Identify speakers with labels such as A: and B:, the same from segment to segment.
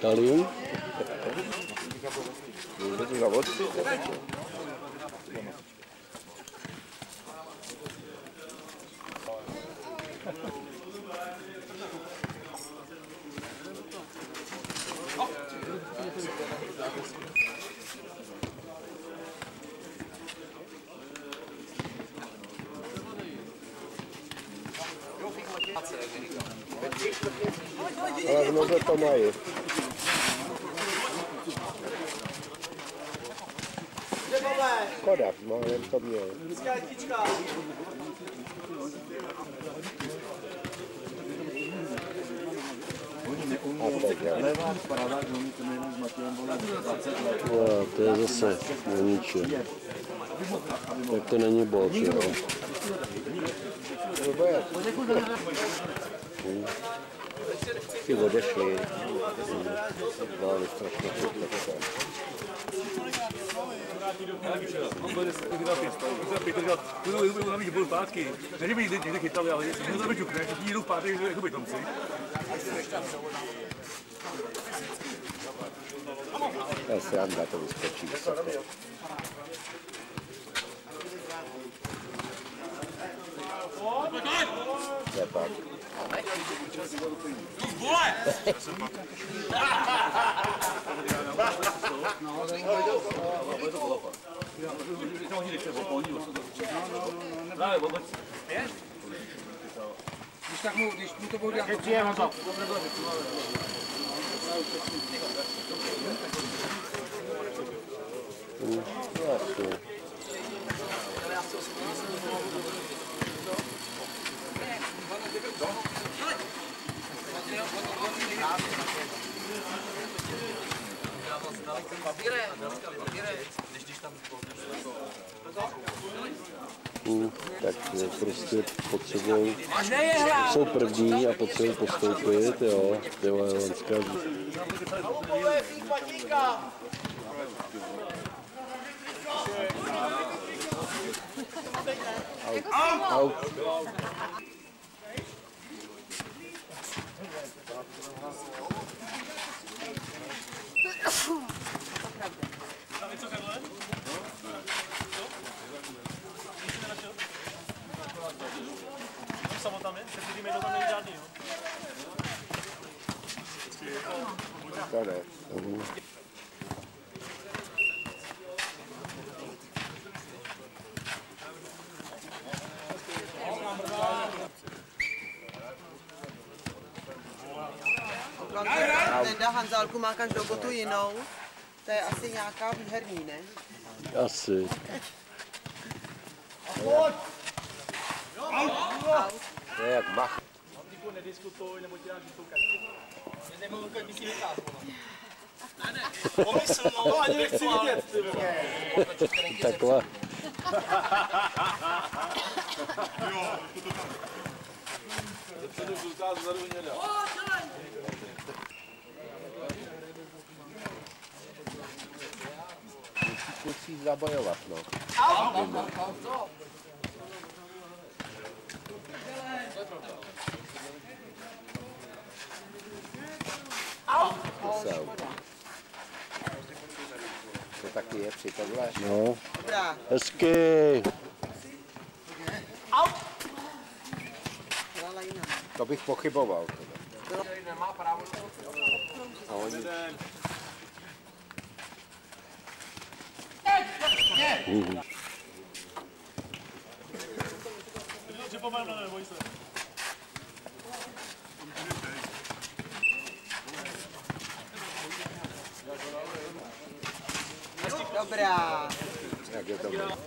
A: Kalium? Ale v noze to mají. Škoda, jen to měl. No, to je zase na ničem. Tak to není bod, jo. Ty odešli. Dali strašně chutné. To je sranda, to vyskočí vysoko. Je tak.
B: Když mu to bude dělat,
A: Tak prostě potřebují, jsou první a potřebují postoupit, jo, ty vole, Lenská. Out.
C: Samotami, se kterými to tam není žádný, jo?
A: To ne.
D: Teda Hanzálku má každou botu jinou, to je asi nějaká výherní, ne?
A: Asi. To je jak mach.
C: Nediskutuj, nebo ti dám vytoukat. Nemohu koukat, by si vytáhl. Ne. Pomyslnou, to ani nechci vidět.
A: Takhle.
C: Jo, to tam. Dopředu zůstává, vzadu nedá.
A: Musí zabojovat, no. To taky je při tohle. No. Hezky. To bych pochyboval.
D: Nemá právo
A: a oni...
D: Dobrá.
A: Jak je to bylo?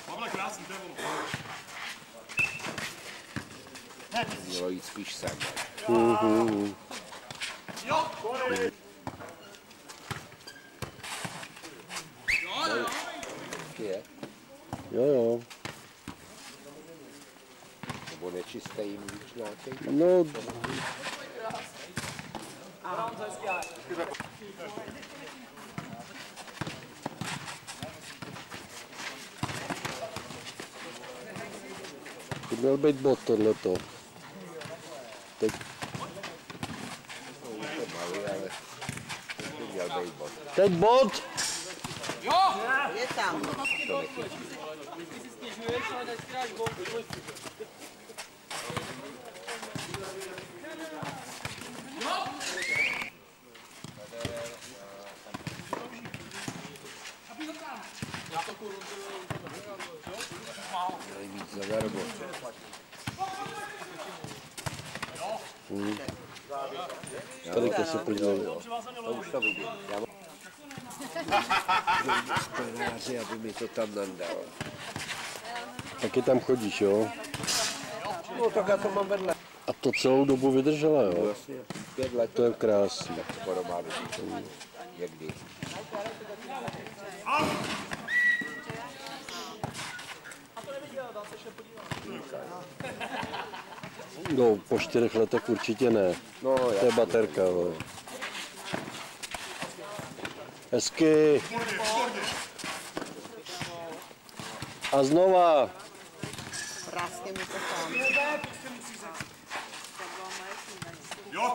C: Pavle, krásný, to je ono.
A: Mělo jít spíš sem.
C: Jo, kory.
A: Je?
E: Jo.
A: Nebo nečistý míč nějaký?
E: No, to měl být bod tohleto. Teď
A: To malý, ale to měl být bod.
E: teď bod!
D: Je tam.
A: To nechytí. Měli víc zadarmo.
E: Tady se podívej.
A: To už to vidím. Já mám penáři, aby mi to tam nandal.
E: Taky tam chodíš, jo?
A: No tak já to mám vedle.
E: A to celou dobu vydržela, jo?
A: Vlastně 5 let.
E: To je krásný.
A: Tak skoro má vidíte. Někdy.
E: No, po 4 letech určitě ne.
A: No,
E: To je baterka, ale. Hezky. A znova.
D: Krásně mi to tam.
C: Jo.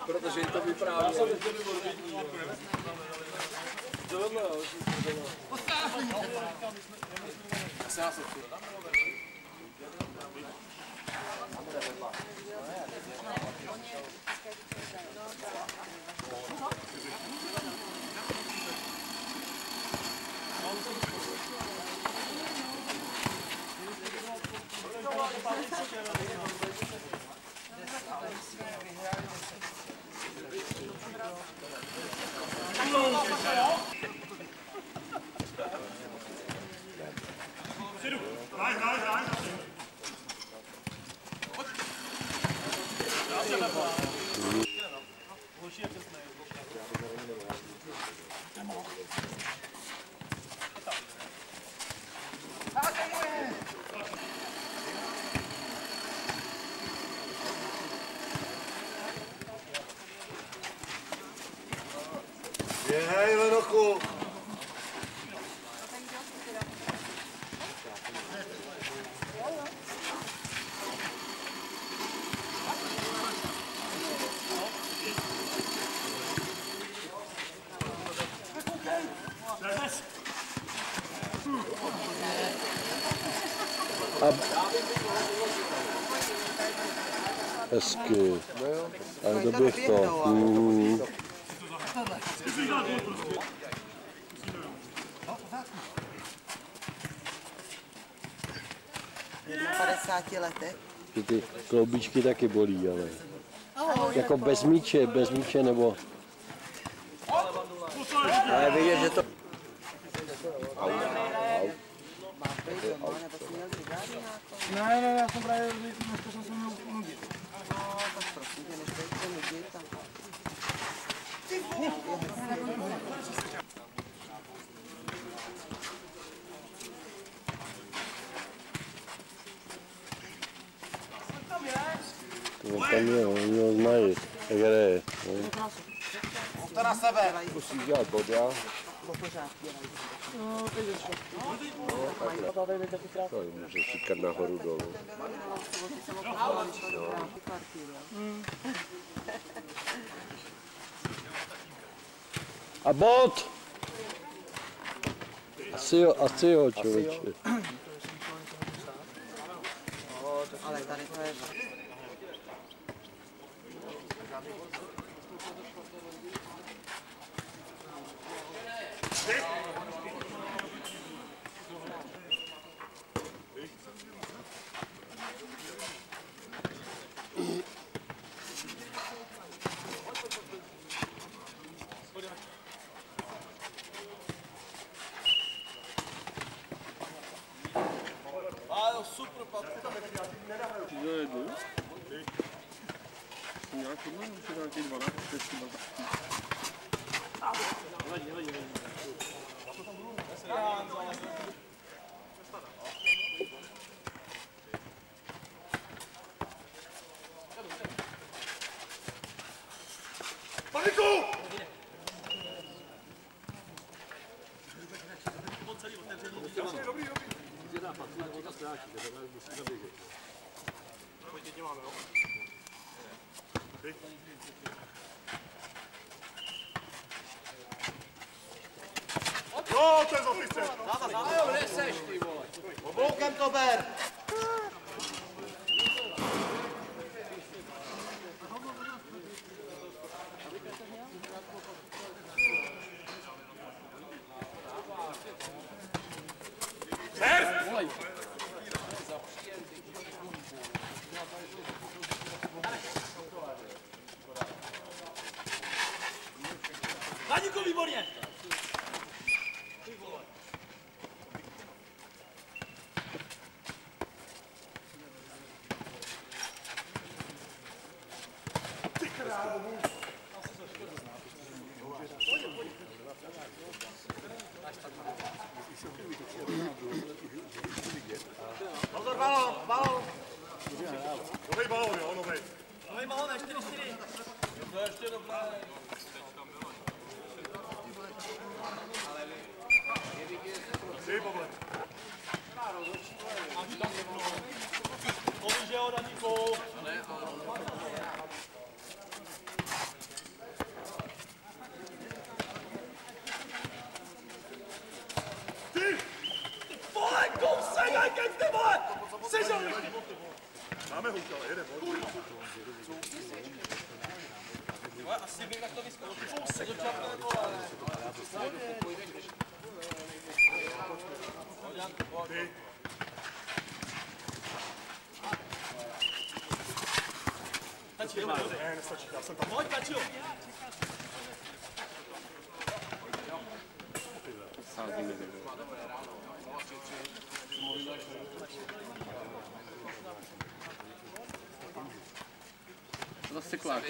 B: Protože to vypráví.
C: Hraj.
A: Běhej, Lenochu.
E: Hezky. Ale doběh to.
D: V 50 letech.
E: Že ty kloubíčky taky bolí, ale. Jako bez míče nebo.
A: Ale vidět, že to...
B: Ne, já jsem právě dneska jsem se měl nudit.
D: No, tak prosím tě, než budete nudit, tak...
E: No, tam je, oni ho znají, jak hraje.
B: To na sebe.
A: Musíš dělat bod, já?
D: Po pořád dělají.
A: To může šíkat nahoru dolů.
E: A bod! Asi jo, člověče.
D: Ale tady to je...
C: Jo, to je za fice!
D: Obloukem to ber!
C: Hladíku, výborně!
D: Pozor, balón, balón!
C: Novej balón, jo, novej.
B: Nový balón, 4-4. To je ještě dobré.
C: Ty, Pavle.
B: Mluví, že jo, Daníku.
C: Ty!
B: Vole, kousek, jak ty vole! Sežel mi!
C: Máme hůk, ale jeden,
B: Asi bych tak to vyskočil. Kousek do čapy, vole.
C: Ty.
B: Tačí,
C: Ne, nestačí, já jsem tam.
B: pojď, Tačí.
F: Zase klák.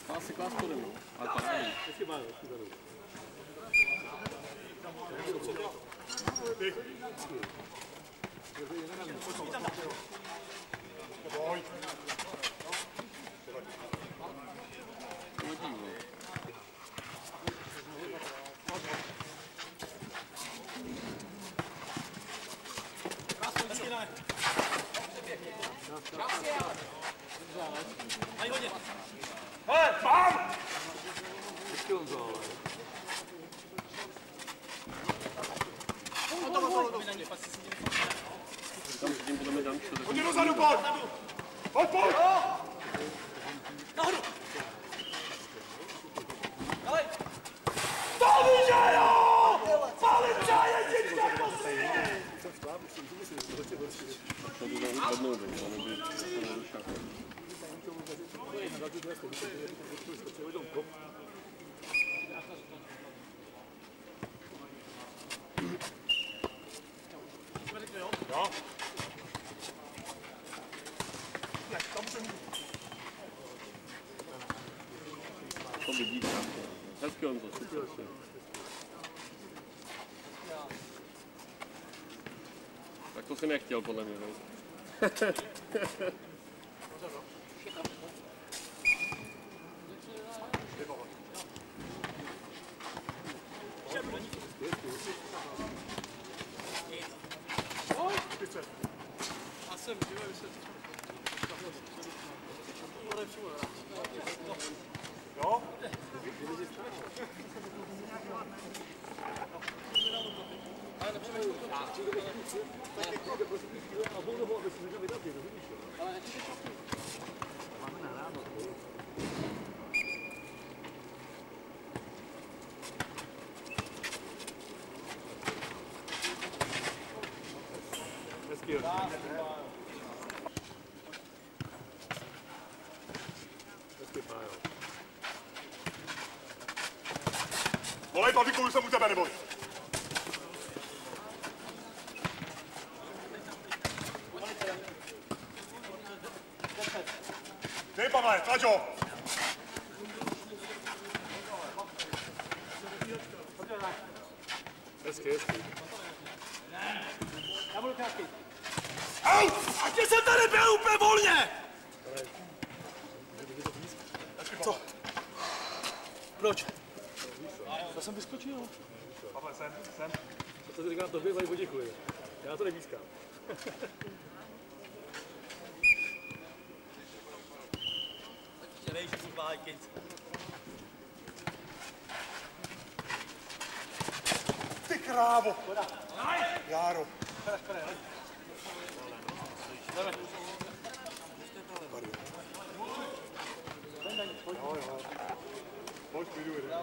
F: Zase klák spodem, no. Ale to nevím.
C: Ty. Pojď.
B: Mají hodně.
C: Hele, mám! Pojď dozadu, pojď! Pojď, pojď!
B: Nahoru. Dalej.
C: Poličajo! Poličaje, děťka, prosím!
E: To by dal padnout, to nebyl
C: Jo? Ne, tam jsem...
E: to by díka. Hezky on to, super. Tak to si nechtěl, podle mě, no.
B: A jsem, dívej se.
C: Jo?
G: Pavlíku, už jsem u tebe, neboj. Dej, Pavle, tlač ho. Hezky, hezky.
C: Já budu krátký.
G: Au!
C: A ty jsem tady byl úplně volně! Co? Proč? Já jsem vyskočil.
G: Pavle, sem.
C: Co to říká tobě, tady poděkuji. Já to nevýskám. Nevím, že jsou vájky.
G: Ty krávo. Járo. Pojď, klidu, jde.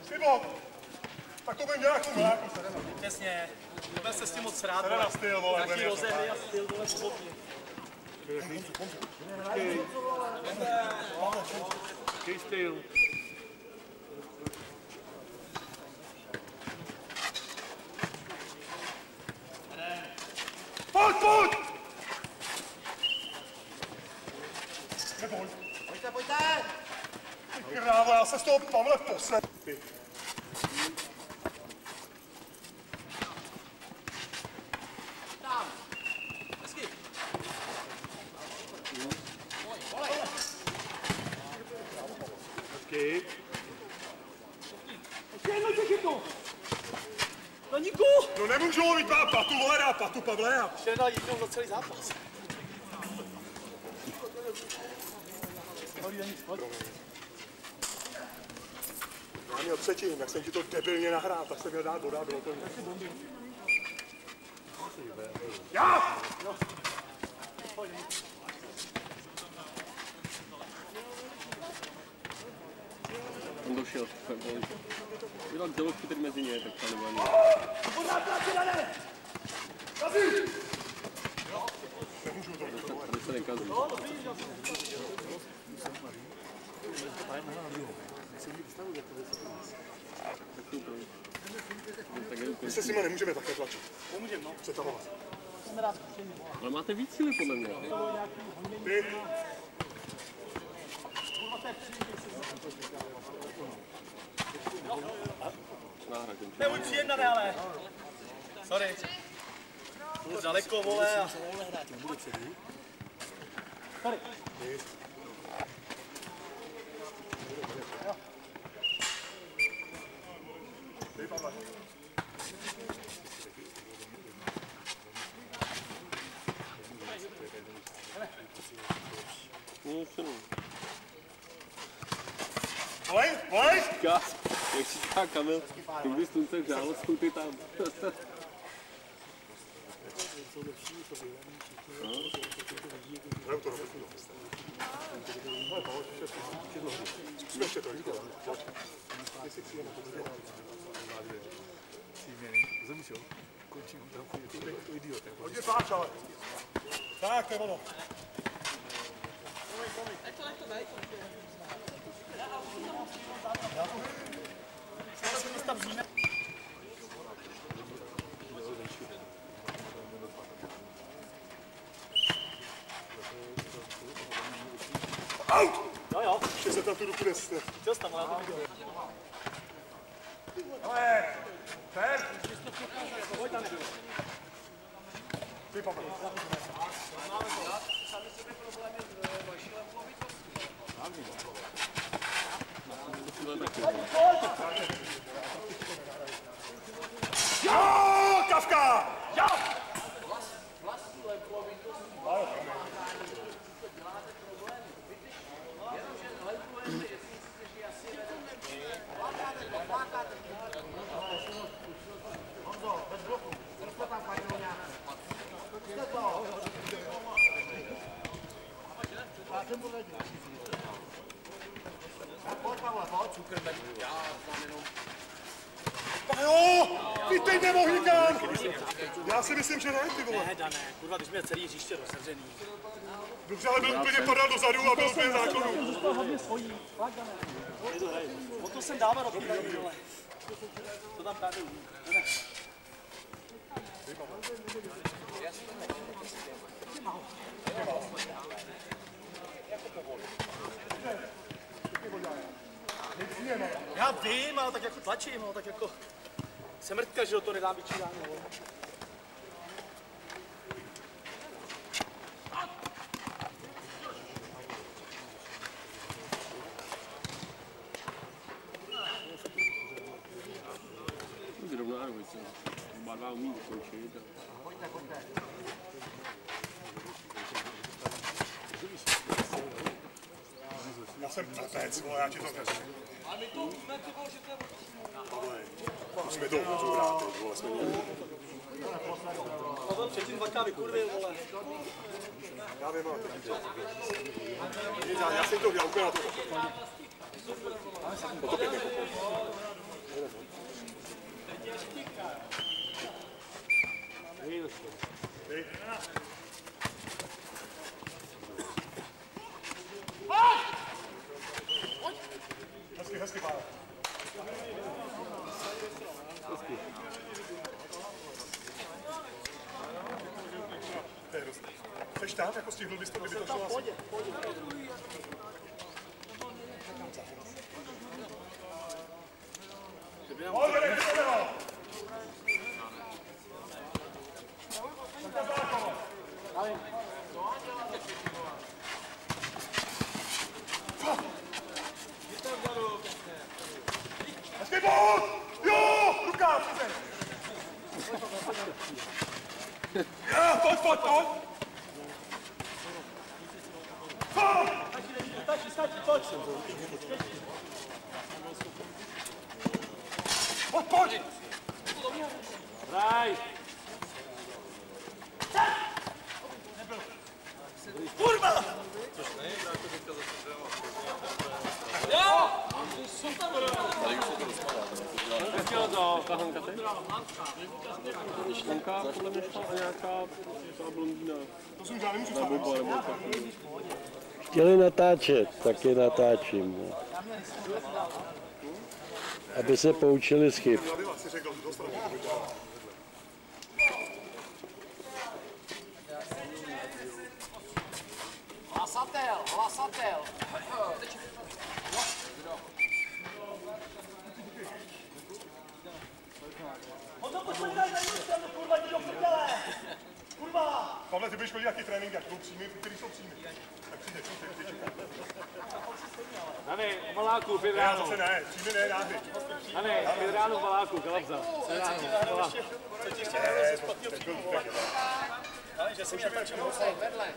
G: Sibo, tak to bude nějakou mláku.
C: Přesně. Vůbec se s tím moc rád.
G: Teda na styl, vole,
C: Jaký rozehry a styl, vole, svobodně.
G: Jaký styl? Pojď! Neboj.
D: Pojďte!
G: Ty krávo, já se z toho Pavle posle.
C: Hezky.
G: Hezky.
C: Ještě jednou tě chytnu. No Niku!
G: No nemůžu ho mít patu, vole, dá patu, Pavle.
C: Ještě dal jednou za celý zápas.
G: Já měl předtím, jak jsem ti to debilně nahrál, tak jsem měl dát voda, bylo to já!
F: On došel, udělal dělo chytr mezi ně, tak to nebylo.
G: Nemůžu to.
F: Tady se nekazí.
G: My se s nimi nemůžeme takhle tlačit. Nemůžeme, no. Přetahovat.
F: Ale máte víc síly podle mě.
G: Ty.
C: Nebuď příjemná, ale. Sorry. Budu daleko, vole. A... Sorry.
G: Dej, Pavle. Volej!
F: Gas, jak říká Kamil, kdyby slunce žálo, skouty tam.
G: Hraju to rovnou. Ale Pavel, zkusme ještě to, říkám. Jestli přijeme to druhé. Zemíš, jo? Končím, to idiot. Hodně páč, ale. Tak, to je ono. Out!
C: Jo.
G: Ještě se tam tu ruku nesne.
C: Chtěl jsi tam, ale já to viděl.
G: Ale, fer!
C: Pojď tam.
G: Ty, Pavel. Jo, Kafka!
C: Jo!
G: Jo! Ty teď nemohl nikam! Já si myslím, že ne, ty vole.
C: Ne, Dané, kurva, ty jsi měl celý hřiště rozevřený.
G: Dobře, ale byl úplně padal dozadu a byl úplně záklonu.
C: Zůstal hodně svojí, fakt, Dané. O to jsem dával do týdne, vole. To tam právě umí. Já vím, ale tak jako tlačím, ale tak jako se mrtka, že to nedá vyčíráno.
F: Zrovna Arovice. Oba dva umí ukončit.
G: Já jsem ptacec, vole, já ti to neřeknu. Pavle, musíme to opravdu hrát, ty vole, jsme měli.
C: Pavel předtím dvakrát vykurvil, vole.
G: Já vím, ale teď já jsem to udělal úplně na to. To pěkně koupil. Hezky, Pále. To je hrozný. Seš tam, jako stihl bys to, kdyby to šlo asi. Pojď, nech to toho! Hezký bod! Jo! Ruka, přizem! Pojď! Pojď! Pojď!
C: Raj! Kurva!
F: Chtěl to, ta Hanka teď? Myšlenka, podle mě šla a nějaká ta blondýna.
G: To jsem já nemůžu
F: Nebo
E: Chtěli natáčet, tak je natáčím. No. Aby se poučili z chyb.
G: si řekl, dostal to
D: Hlasatel.
G: Pavle, ty budeš mít nějaký trénink, jak budou příjmy, který jsou příjmy. Tak přijde, ty čeká.
B: Dane, o maláku, 5
G: Já
B: ráno.
G: zase ne, příjmy ne, náhry.
B: Dane, 5 ráno v maláku, kalabza.
C: Že jsem měl tak vedle.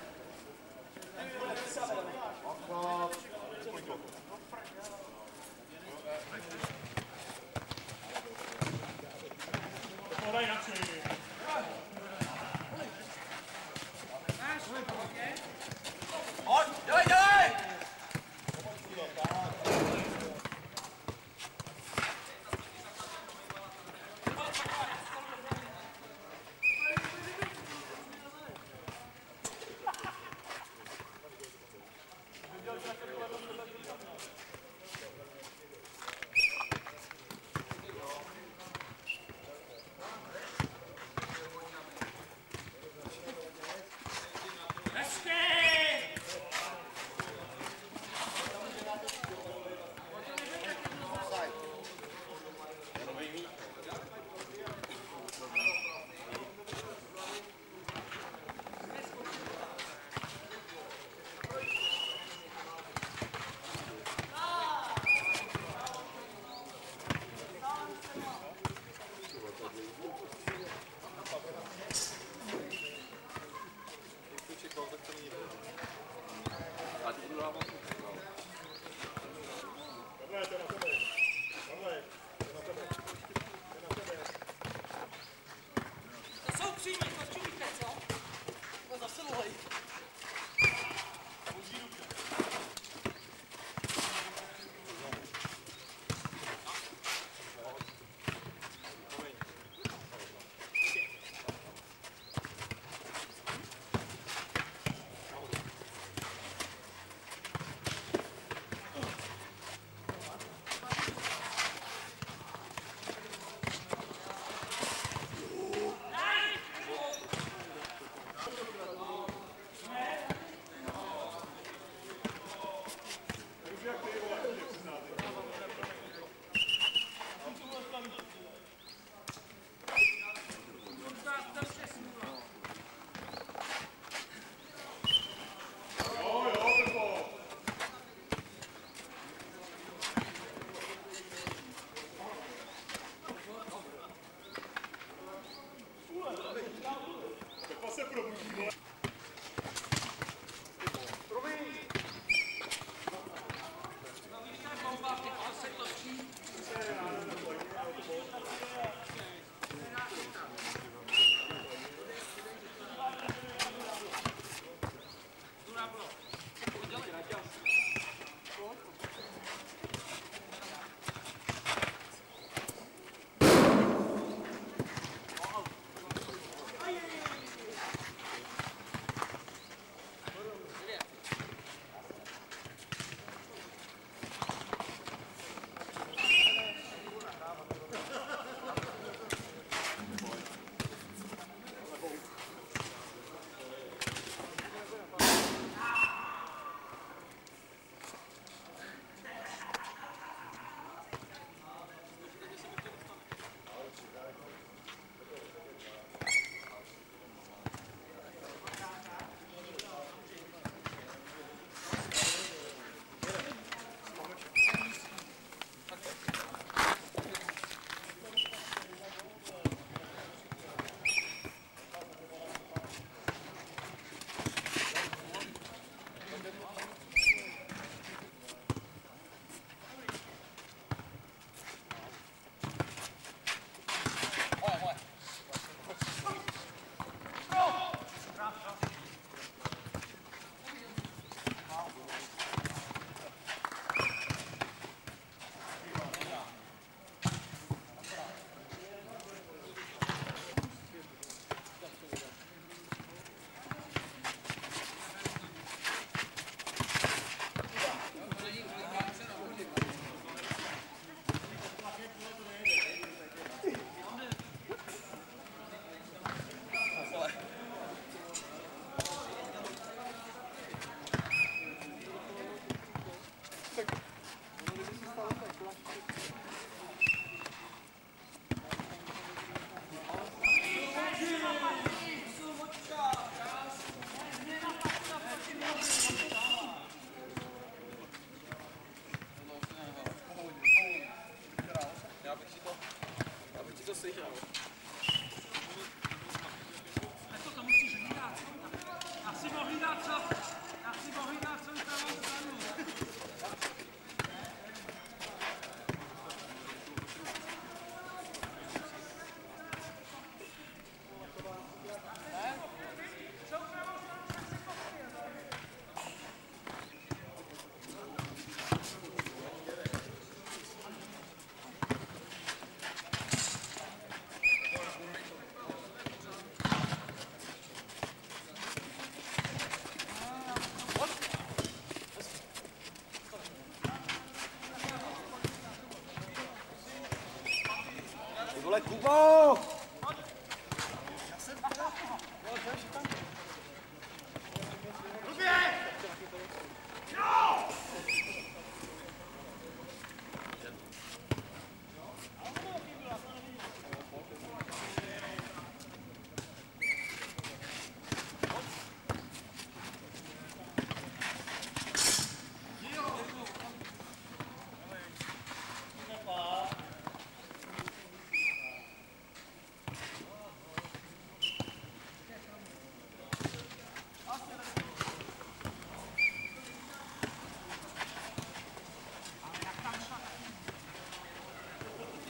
G: Podaj na 3.
C: Vole, Kubo!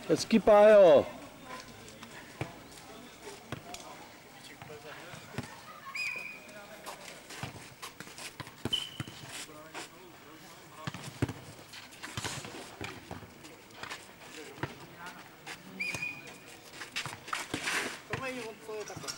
E: Hezký, Pájo.
D: Promiň, on to je takhle.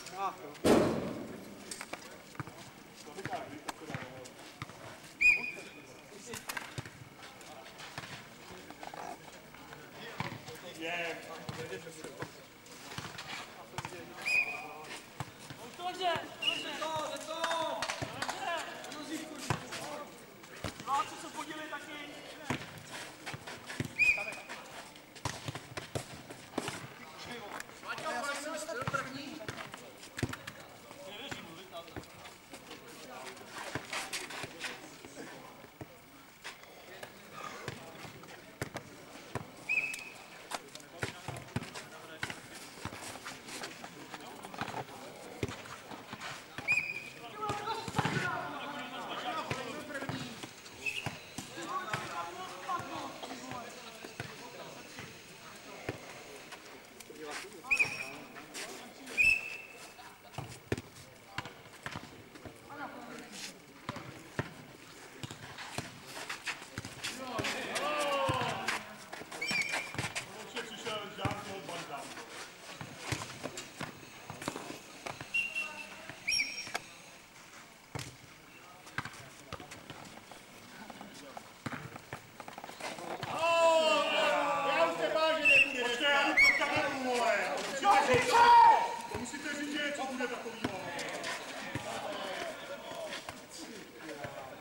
G: To musíte říct, co bude takovýho.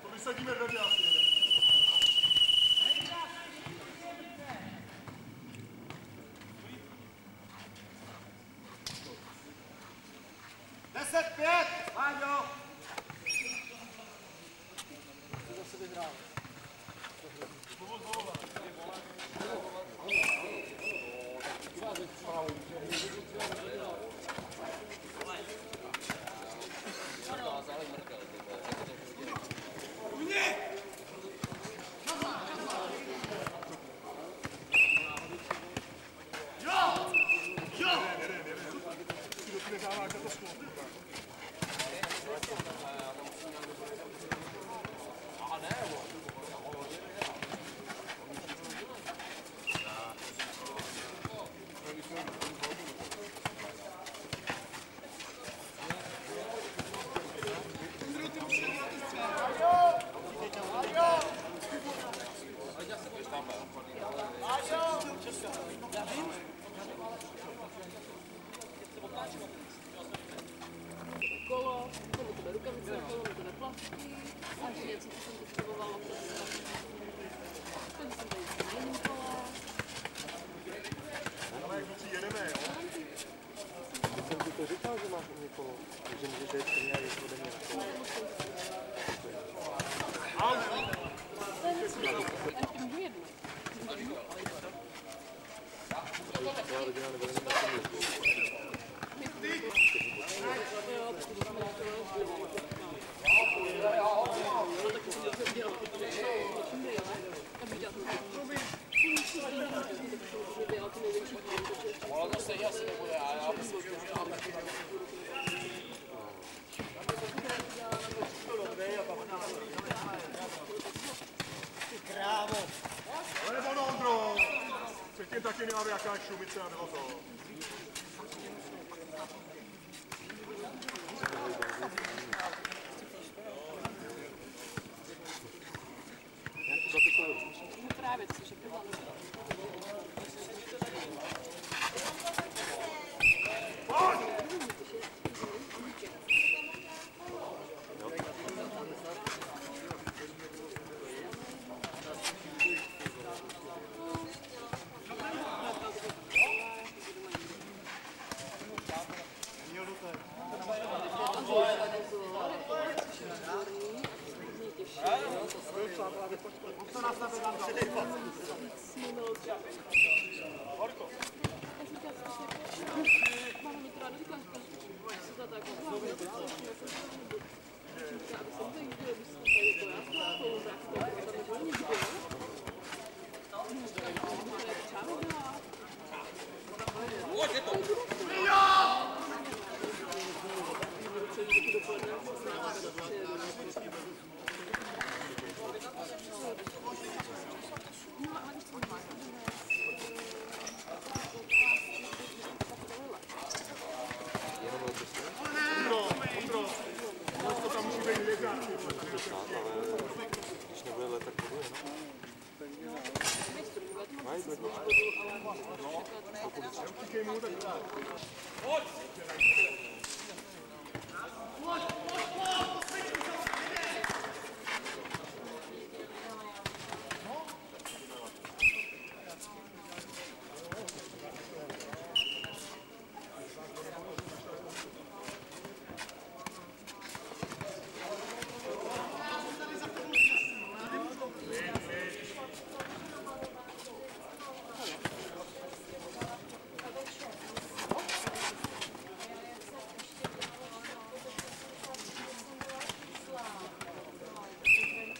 G: To vysadíme v radě asi.
H: Kolo, tomu to rukavice, kolo mi to neplastí, a něco, co jsem potřebovala, to jsem tady na jiném kole.
G: Ale jak kluci jedeme, jo?
B: Já jsem ti to říkal, že máš u mě kolo, že můžeš jít stejně a jít ode mě.
H: Ani ty můžu jednu.
G: Ale ono, Ondro! Předtím taky měla jaká šumice a bylo to.
H: Právě, což je problém.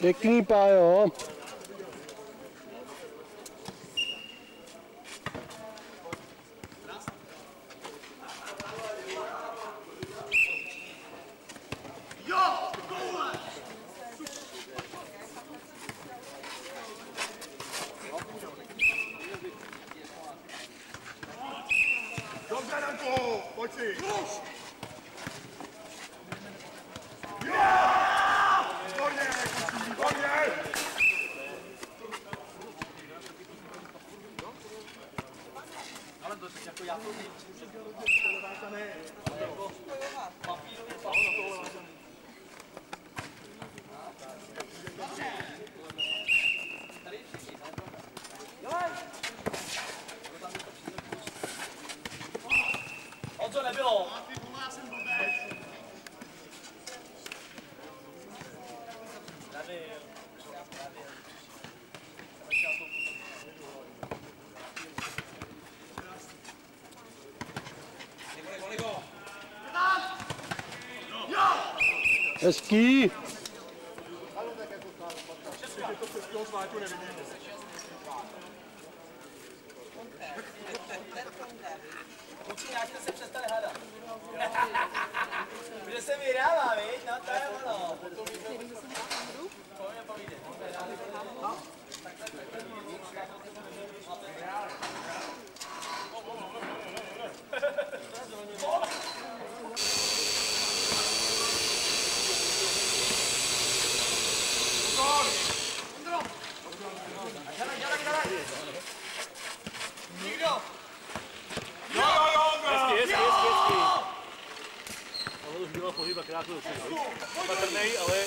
E: Pěkný, Pájo.
G: Dobře, Danko, pojď si.
C: Honzo, nebylo.
E: Hezký.
C: Kluci, jak jste se přestali hádat? Protože se vyhrává, viď? No to je ono. To mě povídej. Nikdo!
G: Hezky.
B: Ale už byla pohyba krátko docela. Patrnej, ale...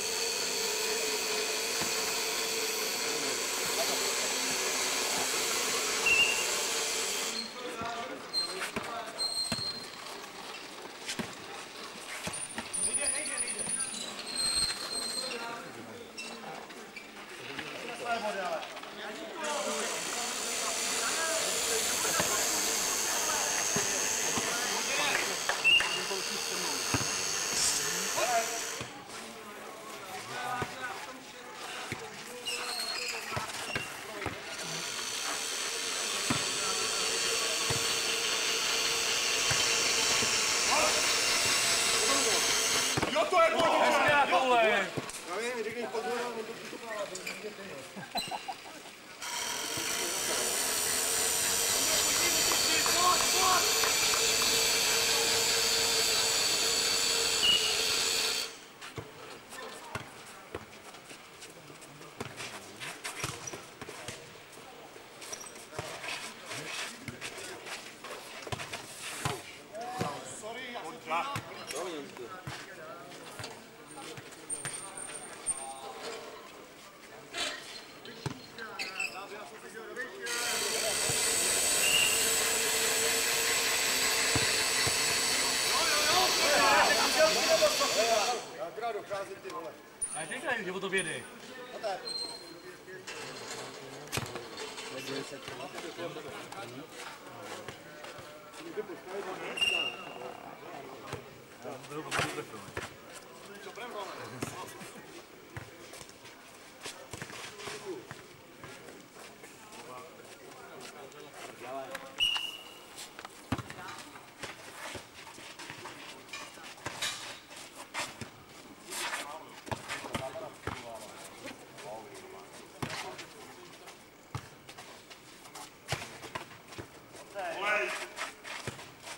C: A říkaj, že o to bědy.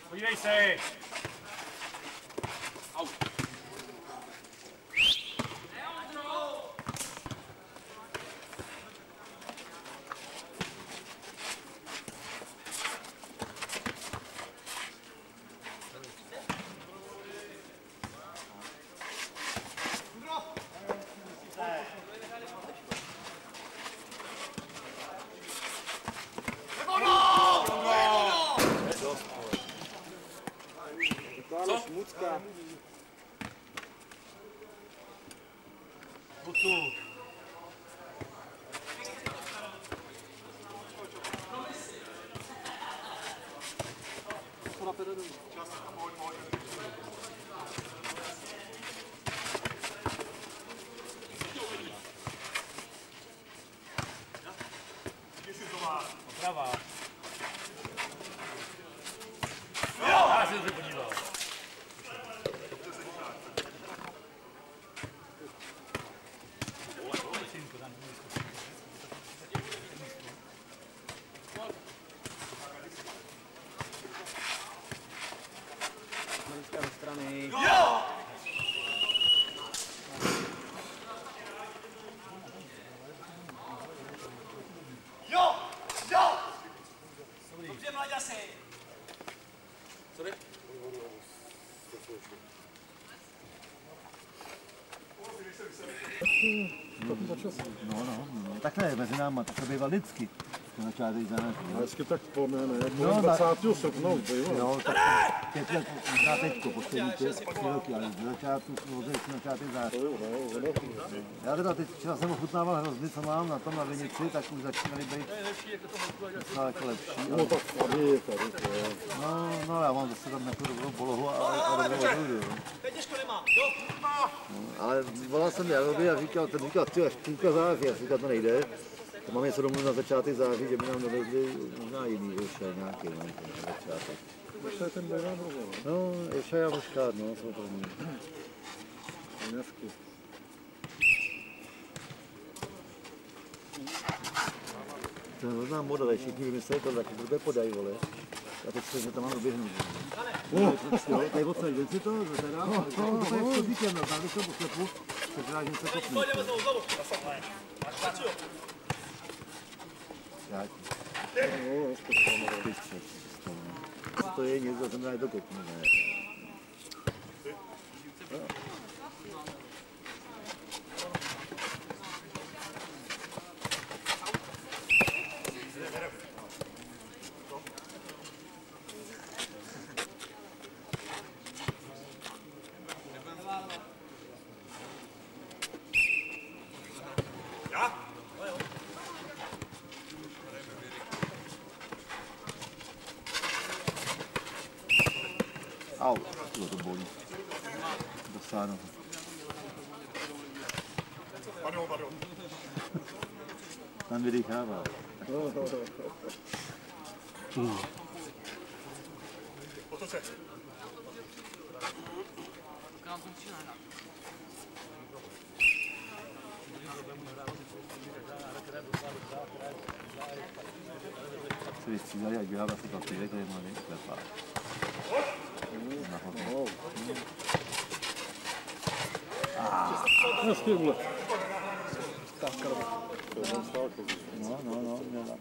C: Podívej se!
B: Šmucka.
C: Butu. Oprava. Já jsem se podíval.
I: Takhle mezi náma, to bývá vždycky. Na začátek září.
G: Hezky tak po mne, ne?
I: No,
G: 20. srpna,
I: no, tak 5 let na teďko, poslední 3 roky, ale z začátku jsme vozili na začátek září. Já teda teď včera jsem ochutnával hrozny, co mám na tom na vinici, tak už začínaly být docela jako lepší.
G: No tak tady je tady.
I: No, já mám zase tam nějakou dobrou polohu a dobrou odrůdu. Ale volal jsem Jarovi a říkal, ten říkal, ty až půlka září, já říkal, to nejde. To mám něco domů na začátek září, že by nám dovezli možná jiný vyšel nějaký, no, na začátek.
G: To je ten bejván rozhovor.
I: No, ještě já voškát, no, jsou první.
G: Hezky.
I: To je možná model, všichni vymysleli to taky, blbě podají, vole. Já teď se tam mám doběhnout. Tady odsaď, ven si to, teda, to je v víkend, dáme se po slepu, překrážím se kopnout. To je něco, to znamená, je to kopnu, ne? Au, to bolí. Dosáhnu.
G: Pardon.
I: Tam vydýchává.
G: Otoč se.
I: Se vystřídali, ať běhá asi papírek, tady mladý klepák. Nahoře. No, měla.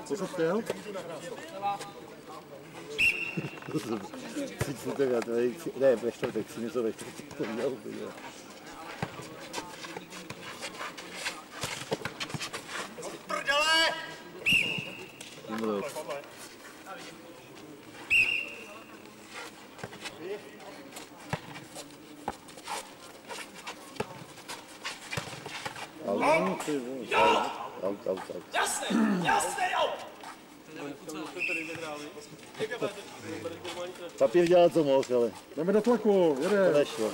G: Co jsi chtěl?
I: Ne, ve čtvrtek, si něco ve čtvrtek to měl.
C: Prdele!
I: Aut.
C: Jasný, jo!
I: Papír dělá co mohl, ale
G: Jdeme do tlaku,
I: to
G: jede.
I: nešlo.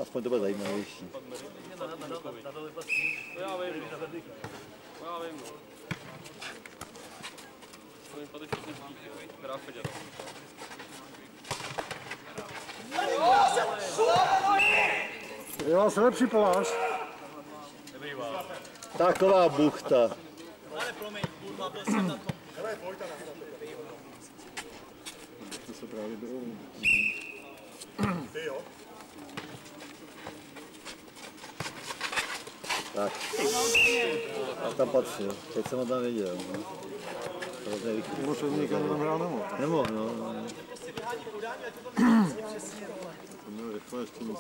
I: Aspoň to bude zajímavější.
F: Já vím. To mi padne všechny zvíky, která se dělá.
G: Jo, se lepší poláž.
I: Taková buchta.
C: Ale promiň, kurva, byl jsem na tom.
G: To se právě bylo.
I: Tak. A tam patřil. Teď jsem ho tam viděl.
G: Nebo se někam tam hrál nemohl.
I: Nemohl, no.
G: To měl rychle ještě nic.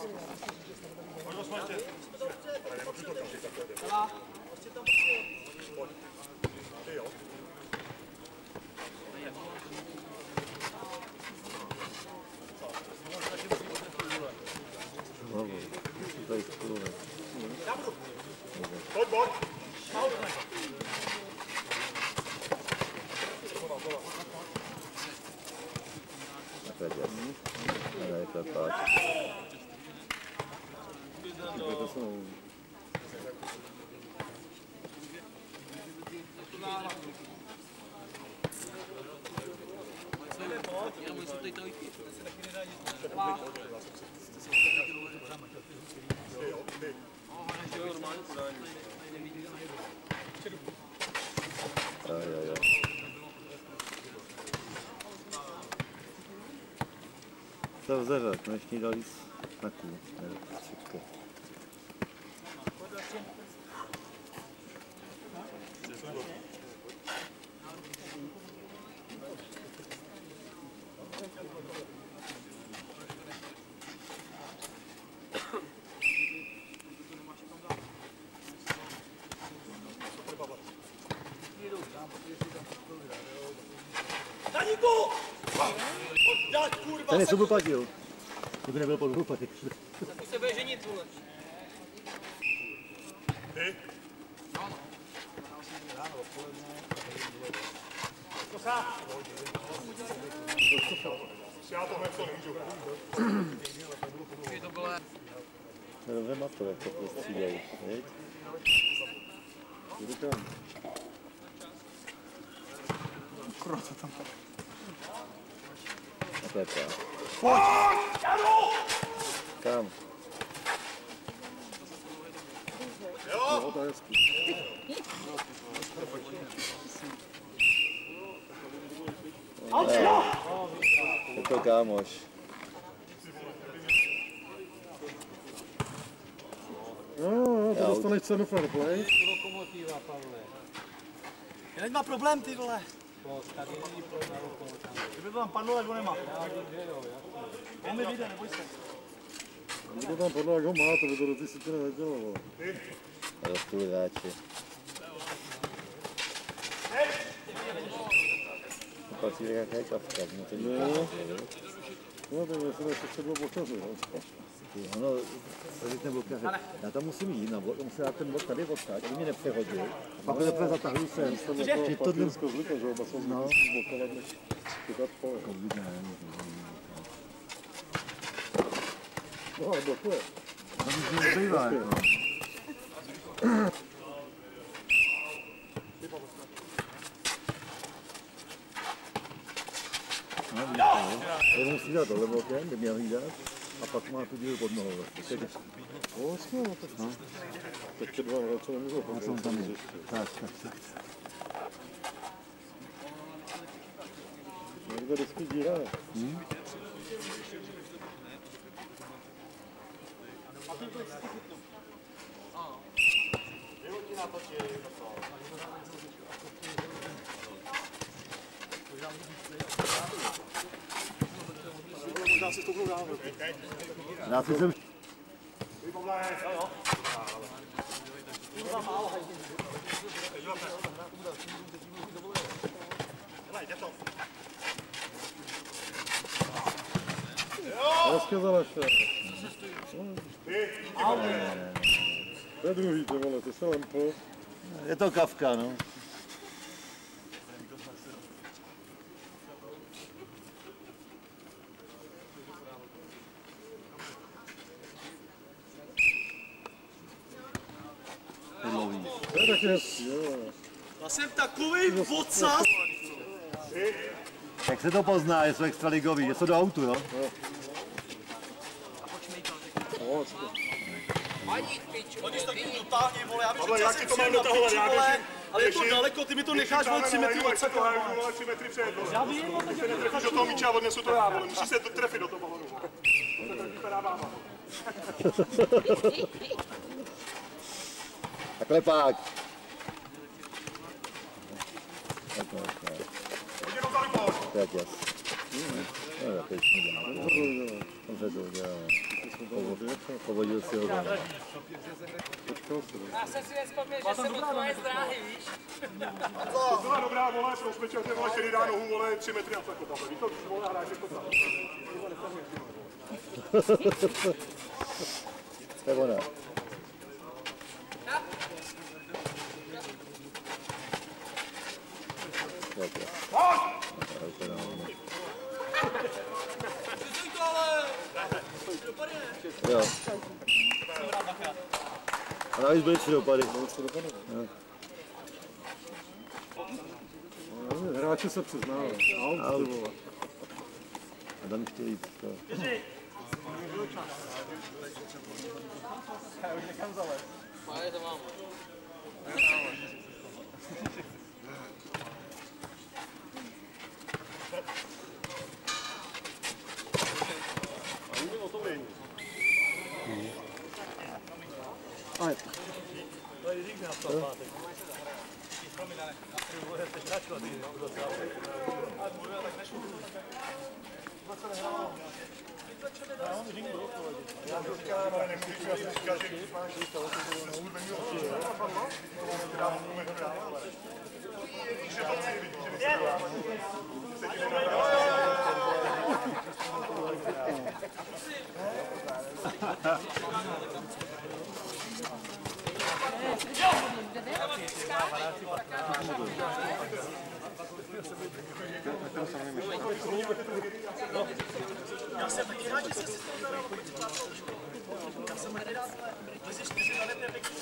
I: To vzeřet, dnešní dali na kůl.
C: Daníku! Oddať, kurva!
I: Ten je subluplatil. Kdyby nebyl podluplatil.
C: Tu se bude ženit, vole.
G: Já tohle co nemůžu.
I: Dobře mato, jak to prostřídají. Jdu tam.
G: Kurva, tam.
I: A to je práv. Kam?
G: Jo, to je hezký.
I: Je to kámoš.
G: Jo, to dostaneš cenu fair play.
C: Jen má problém, ty vole. Kdyby to tam padlo, tak ho nemá. On mi vyjde, neboj se.
G: Kdyby tam padlo, jak ho má, to by to do ty sítě nedělalo.
I: Rostuli hráči. Patří jaká je kavka, no to
G: Jo. No to myslím, že se bylo po času.
I: Ono, řekne blokaře, já tam musím jít na bod, musím dát ten bod tady odsaď, aby mě nepřehodil. A pak ho teprve zatahuji sem. Že tohle... No.
G: No, blokuje.
I: To nic nezbývá, jako. No, víš to, jenom musí dát tohle blokem, by měl hlídat, a pak má tu díru pod nohou.
G: Vlastně, no tak no. Tak dva hráče nemůžou
I: A tam je. Tak.
G: Někde vždycky díra.
C: Možná si stoupnou dál.
I: Já si jsem...
G: Hezky zalešel. To je druhý, ty vole, ty se lempo.
I: Je to Kafka, no.
G: To je taky hezký, jo.
C: Já jsem takový vocas.
I: Jak se to pozná, je to extraligový, je to do autu, jo?
C: Oni to taky dotáhni, vole, já bych řekl, že to mám dotahovat, ale je to daleko, ty mi to necháš, vole, 3 metry od sebe.
G: Vole, 3 metry před, vole. Já vím, tak se netrefíš do toho míče a odnesu to já, vole. Musíš se trefit do toho balonu. To tak vypadá bába.
I: Takhle pak. Tak jas. No, teď dobře to udělal. Povodil si ho tam.
H: Já jsem si nespomněl, že jsem od tvoje zdráhy, víš?
G: To byla dobrá, vole, pro smečaře, vole, který dá nohu, vole, 3 metry a tak kopal. Víš to, vole, hráš jako tam.
I: To je ona. Tak jas. Jo. A navíc byly 3 dopady.
G: Hráči se přiznávají.
I: A tam chtějí jít.
C: Já jsem taky rád, že jsi si to zadal, já jsem nedal, mezi 4 na nebyl pěkný.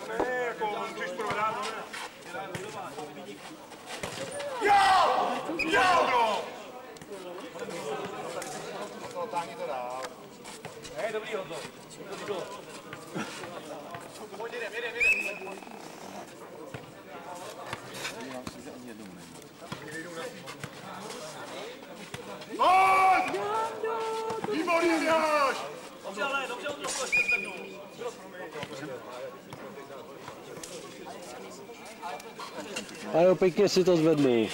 G: Ne, jako, když prohrát, jo, bro! Táhni to dál.
C: Hej, dobrý hodno. Pojď, jedem.
G: Pojď! Výborně, Miháš!
C: Dobře, ale dobře, on to ještě zvednou.
E: A jo, pěkně si to zvednu.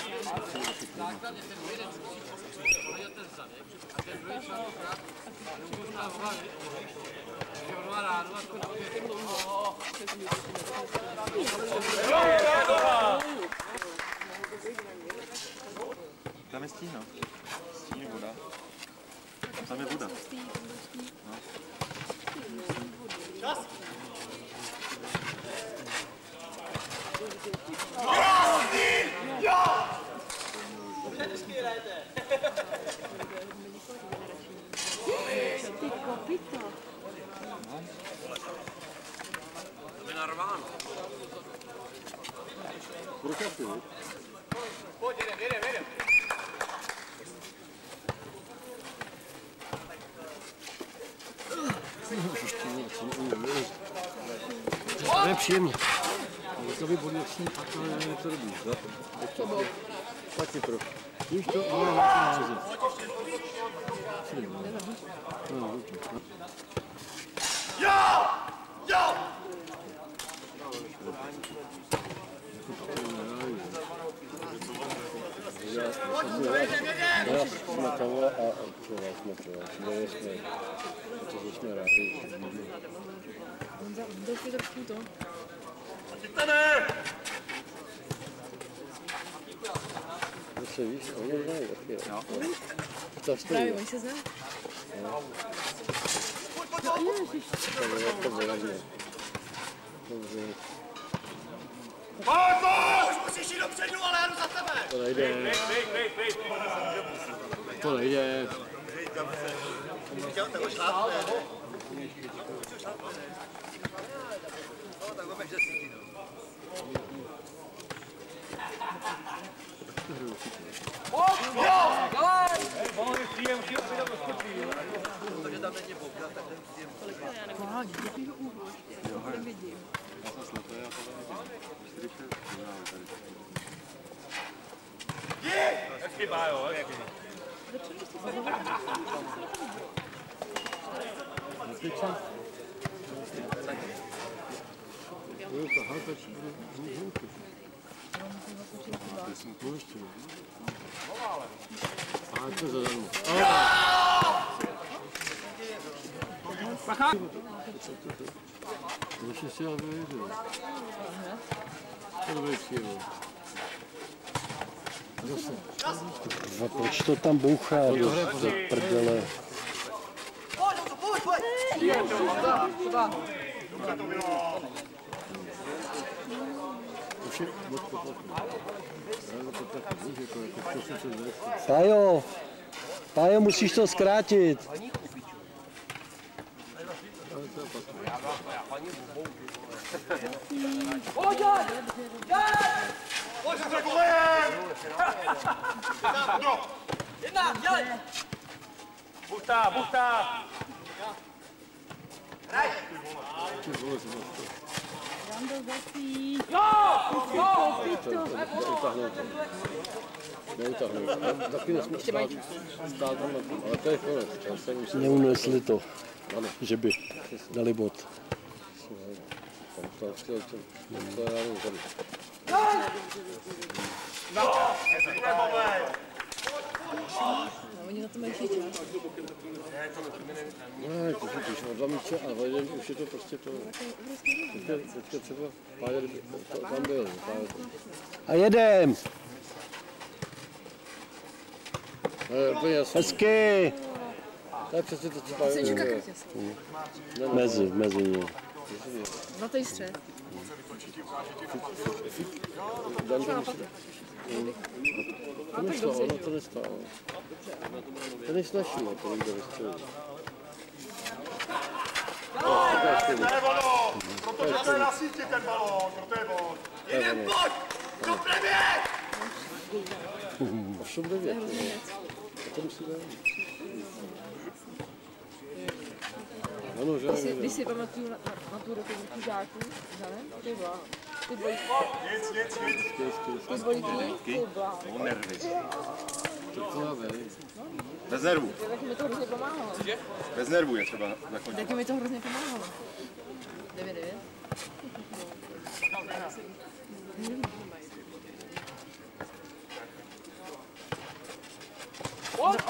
J: Tam je stín, no. Stín voda.
I: Tam je voda.
H: Ty kopito.
F: To je narváno. Pojď, jedem.
E: To je příjemně. To by bolí, jak s ním pak to nevím, co robíš.
H: Co bylo?
E: Taky trochu. Víš to? No, no, smakovala a smakovala. Protože jsme rádi.
H: Honza, došli trošku to.
E: Zase víš, oni znají taky. No. To stojí.
H: Právě, oni se znají. No ježiš.
E: To bylo hodně. Dobře.
C: Už musíš jít dopředu, ale já jdu za tebe!
E: To nejde. To nejde.
C: Chyba, jo.
E: A to zadarmo. Musíš si ale vědět. To bude příjemné. Zase. A proč to tam bouchá do prdele? Pájo, musíš to zkrátit.
C: Buchta!
E: Neutáhnout. Taky nesmí stát tam na tom, ale to je konec. Neunesli to, že by dali bod. To já nevím tady.
H: Oni na to mají chytit.
E: Ne, to chytíš o 2 míče a vejde, už je to prostě to. Teďka třeba Pája, to tam byl. A jedem! Hezky! To je přesně to, co Pája dělá. Mezi ně.
H: Zlatý střed.
E: To nešlo, ono to nestálo. To nesnaží, to nejde ve středu.
C: Protože je na síti ten balón, proto je bod. Jeden bod! Do premiér!
E: 8-9. To musíme jít. Ano, že?
H: Když si pamatuju na tu republiku žáků, ty byla. Ty dvojky. Ty dvojky, ty byla.
E: To má být.
F: Bez nervů.
H: Taky mi to hrozně pomáhalo.
F: Bez nervů je třeba zakončit.
H: Taky mi to hrozně pomáhalo. 9-9.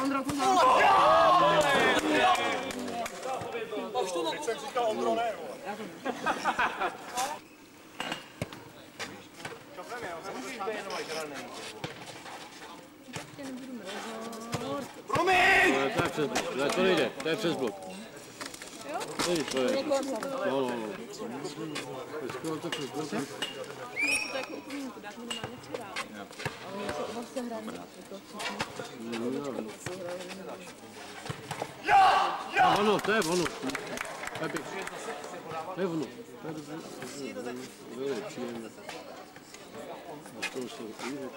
H: Ondro, poznal.
C: Teď jsem říkal Ondro, ne?
E: To je přes blok. Ne, to nejde, to je přes blok. Nejde, to je. No. Počkej, to přes blok.
H: To jako úplně to dát minimálně předá. Ale něco vlastně hraní.
E: Ono, to je ono. To je ono. To je příjemné. To už jsou takové.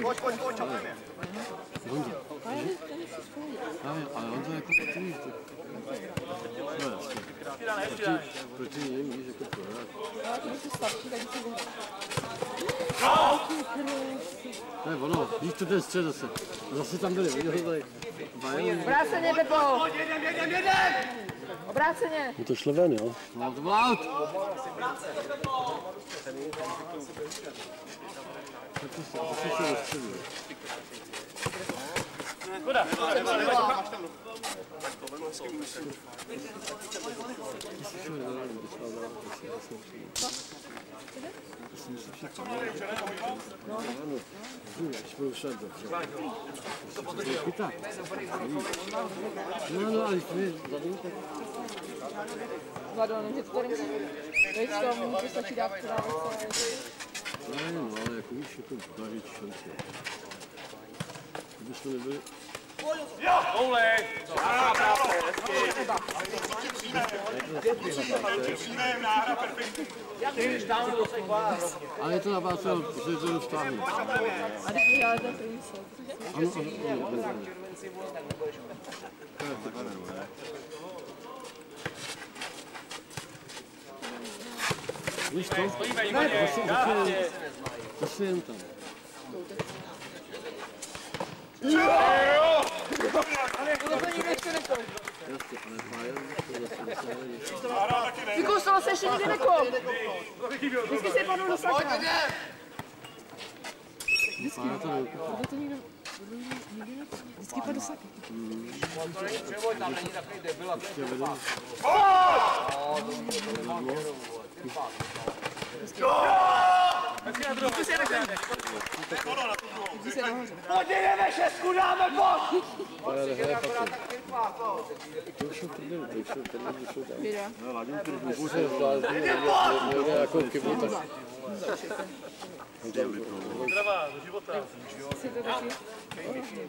C: Pojď,
E: Honza. Ale Honza jako takový. No jasně. Proti něm víš jako pořád.
H: Ale to jsou starší, tak si vyhrát.
E: To je ono, víš to ten střed zase. A zase tam byli, viděl to tady.
H: Obráceně, Pepo! Obráceně!
A: Je to šlo ven, jo?
E: No to byl out! To se do středu. No, ale
H: Vlado, že to tady musí být v tom, to stačí dát podávat se.
E: no, ale jako víš, jako má větší šanci. Kdybychom nebyli... Ale je to na vás, protože to dostáhne.
H: A když vyhrále ten první set.
E: Ano. Víš to? Zase jen tam. Jasně, ale Bayern to zase
H: Vykousalo se ještě nikdy nekop. Vždycky se padl do sakra. Vždycky padl do sakra.
C: Podívejme šestku, dáme bod! Zdravá, do života.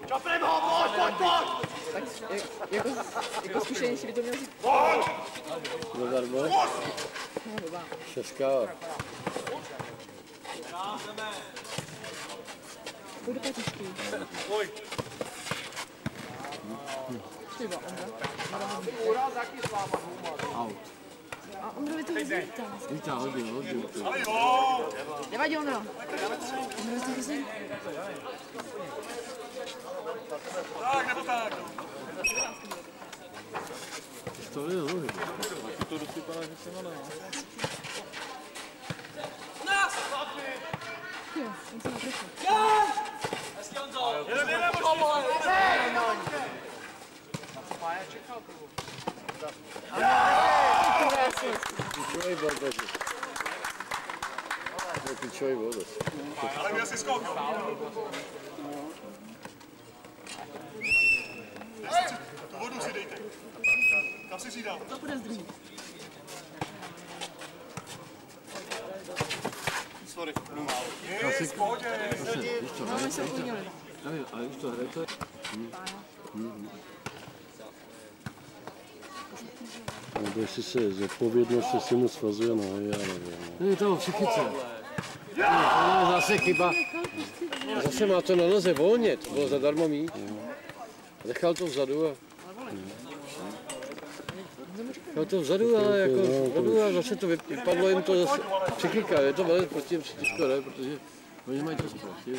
C: Čapnem ho, pojď!
H: Jako zkušenější by to měl říct.
E: Zadarmo. Šestka.
H: Pojď do patičky.
C: Pojď.
H: Třeba Ondra.
E: Out.
H: A Ondrovi to hrozně vítá.
E: Vítá, hodně.
C: Ale jo!
H: Nevadí, Ondro. Ondrovi to hrozně vítá.
C: Tak, nebo tak.
E: To je nohy.
F: To dosypala, že se mana.
H: Jo, on se naprošel.
C: Jedeme,
E: Pičovej byl taky. Pičovej byl zase.
C: ale měl si skok. Tu vodu si dejte. Kam si řídám?
H: To bude z druhý.
C: Sorry, budu málo. Nic, pohodě.
H: Máme se uměli.
E: Ale už to hrajete?
A: Nebo jestli se zodpovědnost, jestli mu svazuje nohy, já nevím.
E: Ne, to v psychice. To je zase chyba. Zase má to na noze volně, to bylo zadarmo mít. Nechal to vzadu a... Nechal to vzadu, ale jako vzadu a zase to vypadlo jim to zase psychika. Je to velmi proti těm psychičko, ne, protože oni mají to zprostě.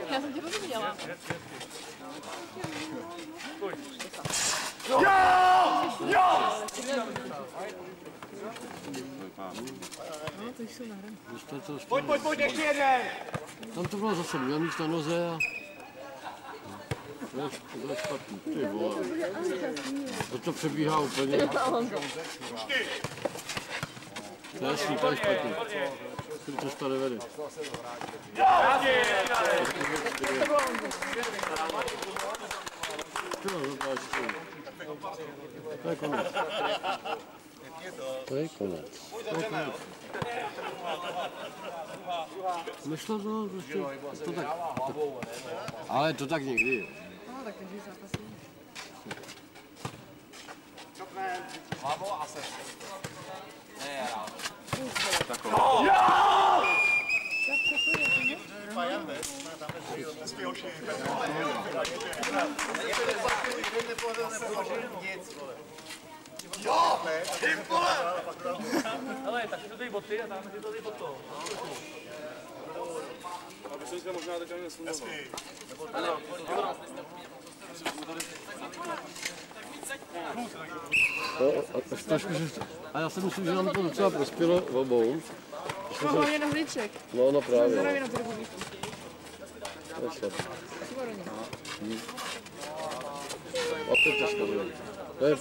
H: Já jsem tě rozuměla. No, to jsou nahrané.
C: Pojď, ještě jeden!
E: Tam to bylo zase, měl mít na noze a... To bylo špatný, ty vole. To přebíhá úplně. To je jasný, to je špatný. cesta nevede. To je konec.
A: To je konec.
E: Nešlo to, prostě to tak. Ale to tak někdy.
H: No, tak každý zápas je.
C: Hlavou a se. Ne, já rád.
B: Hele, tak si to dej boty a tam si to dej pod to.
G: Aby se říkal možná tak ani nesunul.
E: A já si myslím, že nám to docela prospělo obou.
H: No, hlavně na hliček.
E: No právě.
H: Zdravím na tu republiku.
E: To je slabé.
H: Výborně.
E: A to je těžké. To je...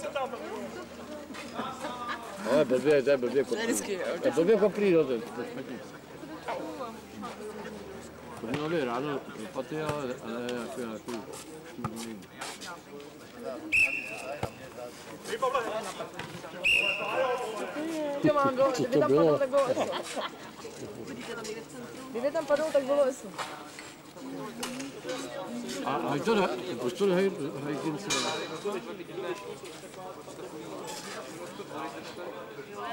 E: Ale blbě, to je blbě koprý. To je blbě koprý, no to je špatně. To mělo být ráno paty, ale jako nějaký šmudný.
H: Jo, mám gol, kdyby tam padl, tak bylo ESO. Kdyby tam padl, tak bylo ESO.
E: A to ne, proč to nehají Kince?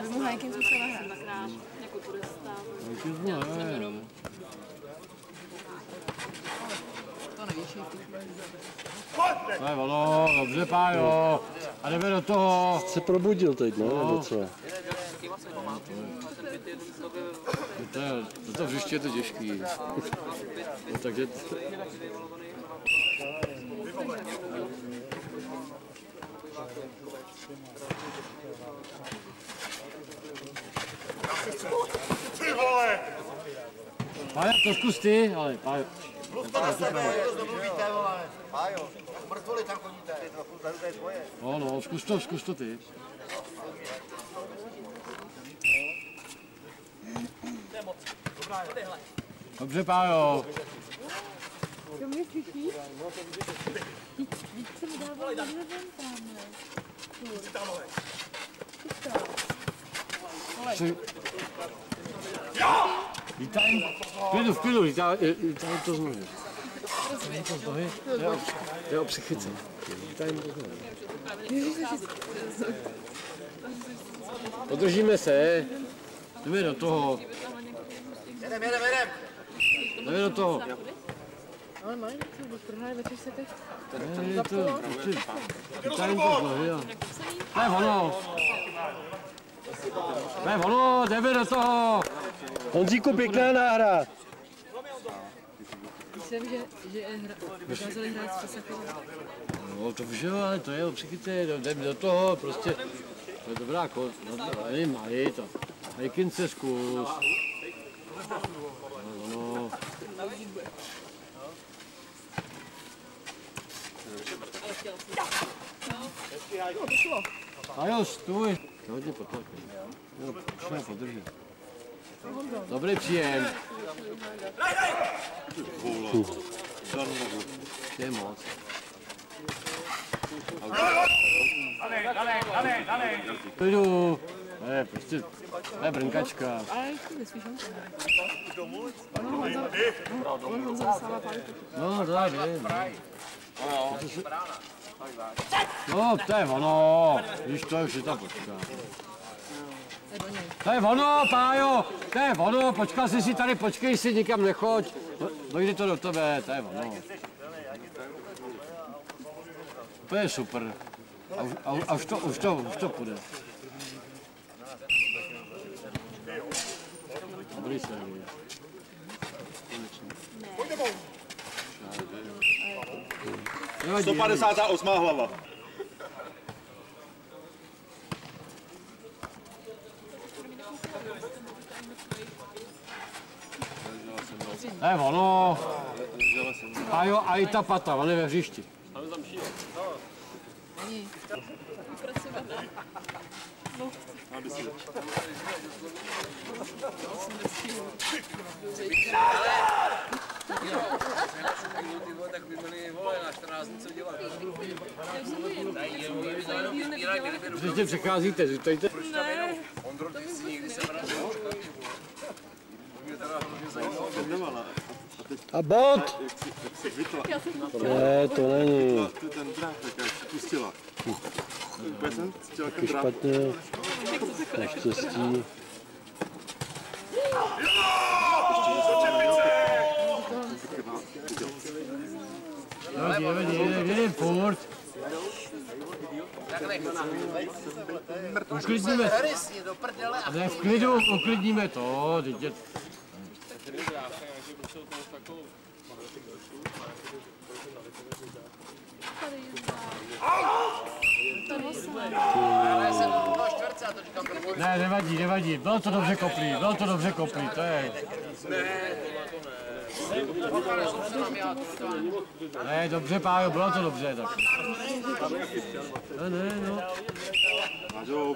H: Vy mu Hajkincu se nahrát. Dvakrát, jako turista.
E: Hajkinc ne.
H: To nevíš,
E: To je ono, dobře Pájo. A jdeme do toho.
A: Se probudil teď, no, nebo co?
E: To příště je to těžký. No, takže...
G: Ty vole!
E: Pájo, to zkus ty, ale Pájo.
I: Pájo, mrtvoli tam chodíte, to je tvoje.
E: No, zkus to ty. Dobře, Pájo.
H: To mě slyší? Víc jsem dával na ven tamhle.
E: Vítaj. V klidu, vítaj to z nohy. To z nohy? To je o psychice. Vítaj to z nohy. Podržíme se. Jdeme do toho.
I: Jedem.
E: Jdeme do toho.
H: Ale mají něco, když prohrají ve 3 setech.
E: Ne, to vítaj to z nohy. To je ono. To je ono, jdeme do toho.
A: Honzíku, pěkná náhra.
H: Myslím, že dokázali hrát s Česakovou.
E: No to už jo, ale to je o psychice, jdeme do toho, prostě. To je dobrá kost, nevím, malý to. Hajkince zkus. No. A jo, stůj. To hodně potlačí. Jo, šlo podržet. Dobrý příjem. Je moc. Jdu. Ne, prostě, to je brnkačka.
H: Ale ještě nesmíš Honza. On Honza dostává pálku.
E: No, to vím. No, to je ono. Víš, to už je tam počká. To je ono, Pájo, to je ono, počkal jsi si tady, počkej si, nikam nechoď. Dojde to do tebe, to je ono. To je super. A už to půjde. Dobrý se.
G: 158. hlava.
E: To je ono. A jo, a i ta pata, on je ve hřišti.
G: Aby si...
E: Tak by měli vole na 14 dní co dělat. Když přecházíte, zůstajte.
H: Ne.
E: Ondro, ty jsi někdy se vrátil. Mě teda hrozně zajímalo.
A: A bod? Ne, to není.
G: Ty ten drát, tak jak pustila. Úplně jsem cítil ten
A: To
G: drát.
A: špatně. Naštěstí.
E: Nevadí, furt. Uklidníme. Ne, v klidu, uklidníme to, dítě.
H: Tady jízdá. To nosíme.
E: Ne, nevadí, bylo to dobře koplý, to je. Ne, dobře, Pájo, bylo to dobře, tak. Ne, no.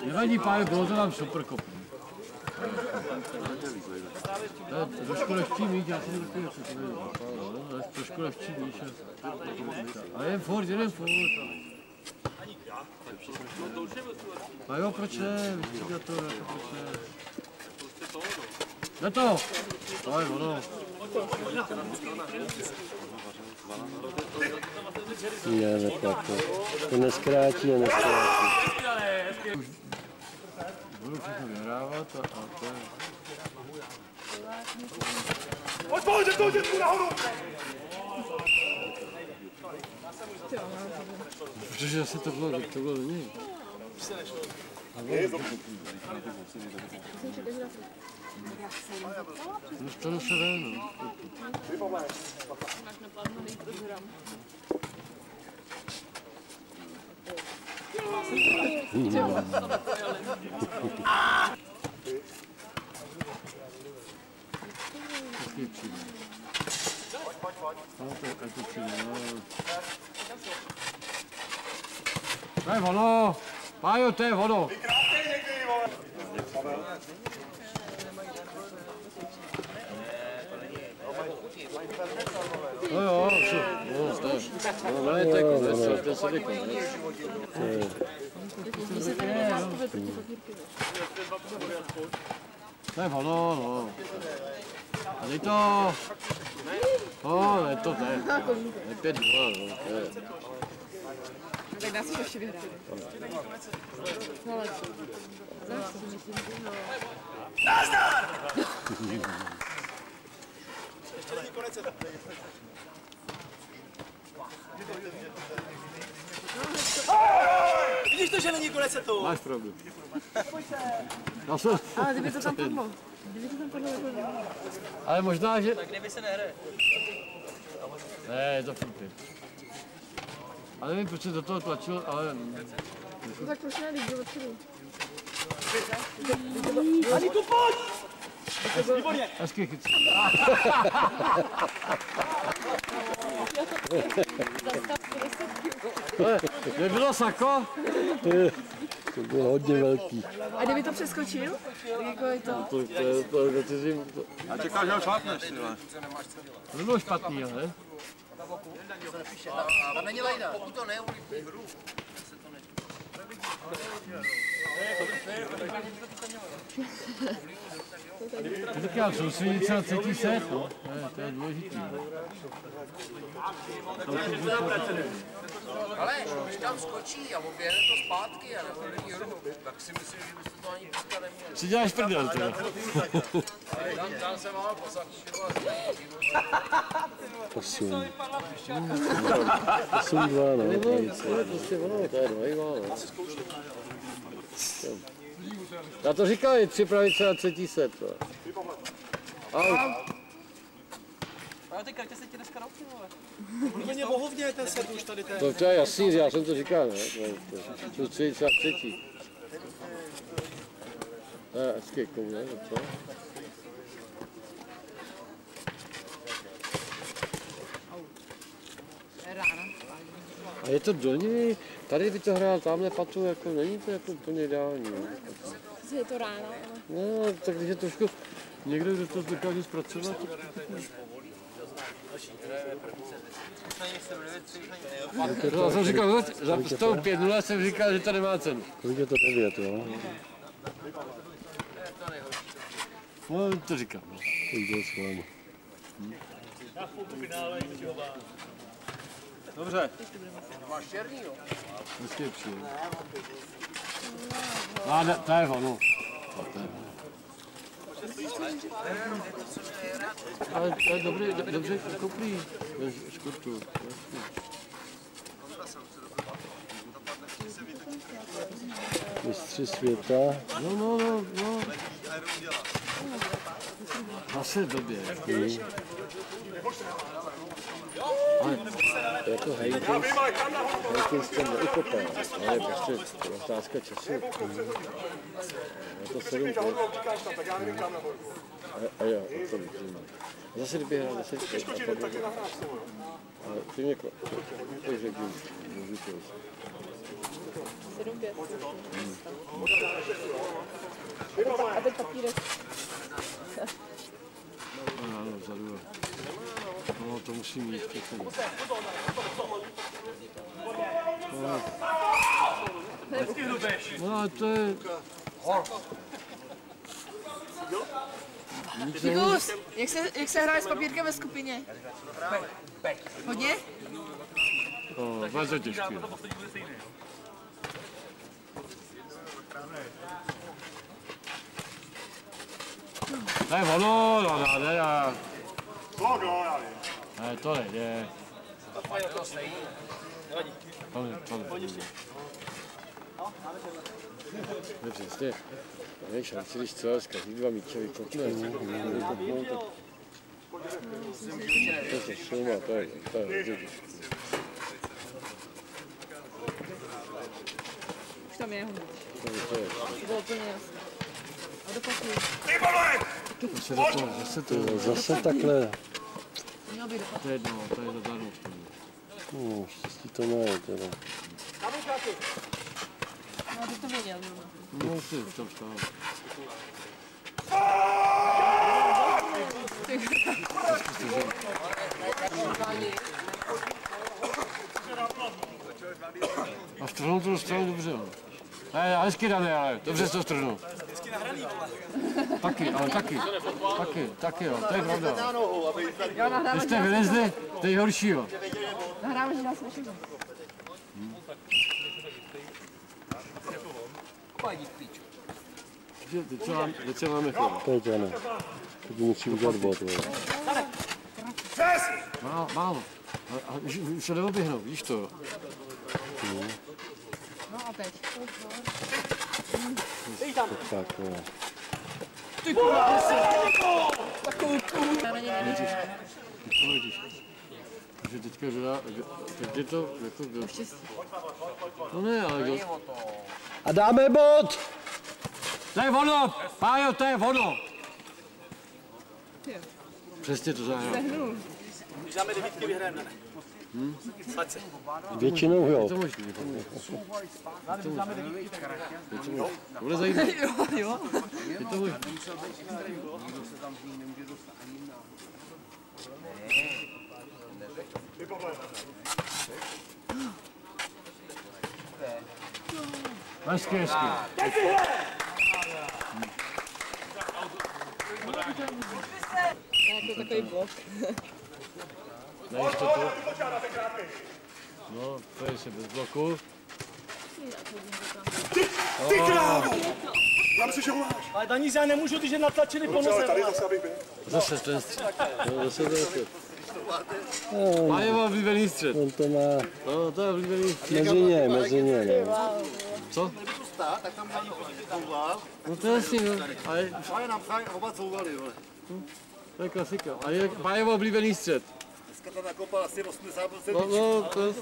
E: Nevadí, Pájo, bylo to tam super koplý. Trošku lehčí mít, já si nevěděl, co to je. Trošku lehčí mít. Ale jen furt. A jo, proč ne? Vyštíte to, proč ne? Na to! To je ono.
A: Ne, neplatí. To neskrátí a neskrátí.
E: Budu všechno vyhrávat a to je...
G: Pojď, to dětku nahoru!
E: Protože zase to bylo do něj. To se jde, no.
H: Máš naplánovaný program.
E: To je ono! Pájo, to je ono! No jo, to je tak, to se říká. To je ono, no. A dej to! No, ne to, ne 5-2, no, to je.
D: Tak nás už ještě vyhrát.
C: Ještě není konec setu. Vidíš to, že není konec setu?
E: Máš pravdu.
H: Ale kdyby to tam padlo.
E: Ale možná, že...
C: Tak kdyby se nehraje.
E: Ne, je to flipy. Ale nevím, proč se do toho tlačil, ale...
H: No tak proč ne, když jde odpředu.
C: Ani tu pojď! Výborně!
E: Hezky chyc. Nebylo sako?
A: To bylo hodně velký.
H: A kdyby to přeskočil? Tak jako je to...
G: Já čekal, že ho šlápneš, tyhle.
E: To nebylo špatný, ale?
C: To není lejda. Pokud to neulípí hru, se to
E: To říkám, soustředit se na třetí set, no. To je důležitý.
C: Ale když tam skočí a oběhne to zpátky a neulípí hru, tak si myslím, že byste to ani píska neměli.
E: Si děláš prdel, teda.
C: Tam se mám posadit, že vás
A: 8. 8-2, no.
E: To je prostě ono, to je 2-2, no. Já to říkal, je připravit se na třetí set. Out.
C: Ale ty kartě se ti dneska roky, vole. Úplně bohovně ten set už tady ten.
E: To je jasný, já jsem to říkal, ne? Soustředit se na třetí. To je hezky koule, co?
D: Ráno.
E: A je to do něj, tady by to hrál tamhle patu, jako není to jako úplně ideální.
H: Je to ráno, ale...
E: No, tak když je trošku někdo, kdo to dokáže zpracovat, to já jsem říkal, za tou 5-0 jsem říkal, že to nemá cenu.
A: Kolik je to 9, jo?
E: No, to říkám.
A: Kolik je schválně.
C: Dobře.
E: Prostě je příjemný. A to je ono. Ale to je dobře koplý ve škurtu.
A: Mistři světa.
E: No. Zase blbě. Ale jako Hejkins to neukopal, ale prostě otázka času. Je to 7 let. A jo, to vidím. Zase kdyby hrál 10 let a pak ale ty mě takže můžu to.
H: 7-5. A teď papírek.
E: Ano, vzadu. No, to musí mít všechno. No, a to je...
J: Figus, jak se hraje s papírkem ve skupině? Hodně?
E: No, velice těžké. To je ono, ne, to nejde. Dobře, jste, máme šanci, když třeba z každý 2 míče vykopne. To se šumá, to je hodně těžké.
J: Už tam je hodně.
E: To je.
J: To bylo úplně jasné. A do papíru.
A: Zase takhle.
J: Mělo být do papíru.
E: To je jedno, to je zadarmo.
A: Štěstí to ne, teda.
J: No, ty to věděl.
E: No, si tam stál. A strhnul to dostal dobře. Ne, hezky dané, ale dobře se to strhnul. Taky, ale taky jo, to je pravda. Když jste vylezli, to je horšího.
J: Nahráme, že nás nešel.
E: Teď se máme chvíli.
A: Teď ano. Teď musí udělat bod.
E: Málo. A už se neoběhnou, víš to?
J: No a teď.
A: Tak, jo.
J: Ty kurva, takovou kůru.
E: Že teďka dodá, teď je to jako kdo? No ne, ale kdo?
A: A dáme bod!
E: To je ono, Pájo, to je ono! Přesně to zahrál.
C: Když dáme 9, vyhrajeme, ne?
A: Většinou jo.
E: Je to možný. Bude zajímavé.
J: Jo.
E: Je to možný. Hezky.
J: To takový blok.
E: Na jistotu. No, to je se bez bloku.
G: Ty krávo! Já myslím, že voláš.
C: Ale Daníz, já nemůžu, když je natlačený po
G: Dobře, ale
C: noze.
G: tady zase abych byl.
E: Zase ten střed. Zase ten střed. Pájeva oblíbený střed.
A: On to má
E: No, to je oblíbený.
A: mezi ně, no.
E: Co?
I: Tak tam mají couval.
E: No to je jasný, no. Ale
I: A je nám praví oba couvali, vole.
E: to je klasika. A je Pájeva oblíbený střed.
I: Dneska tam nakopal asi 80%.
E: No, to je...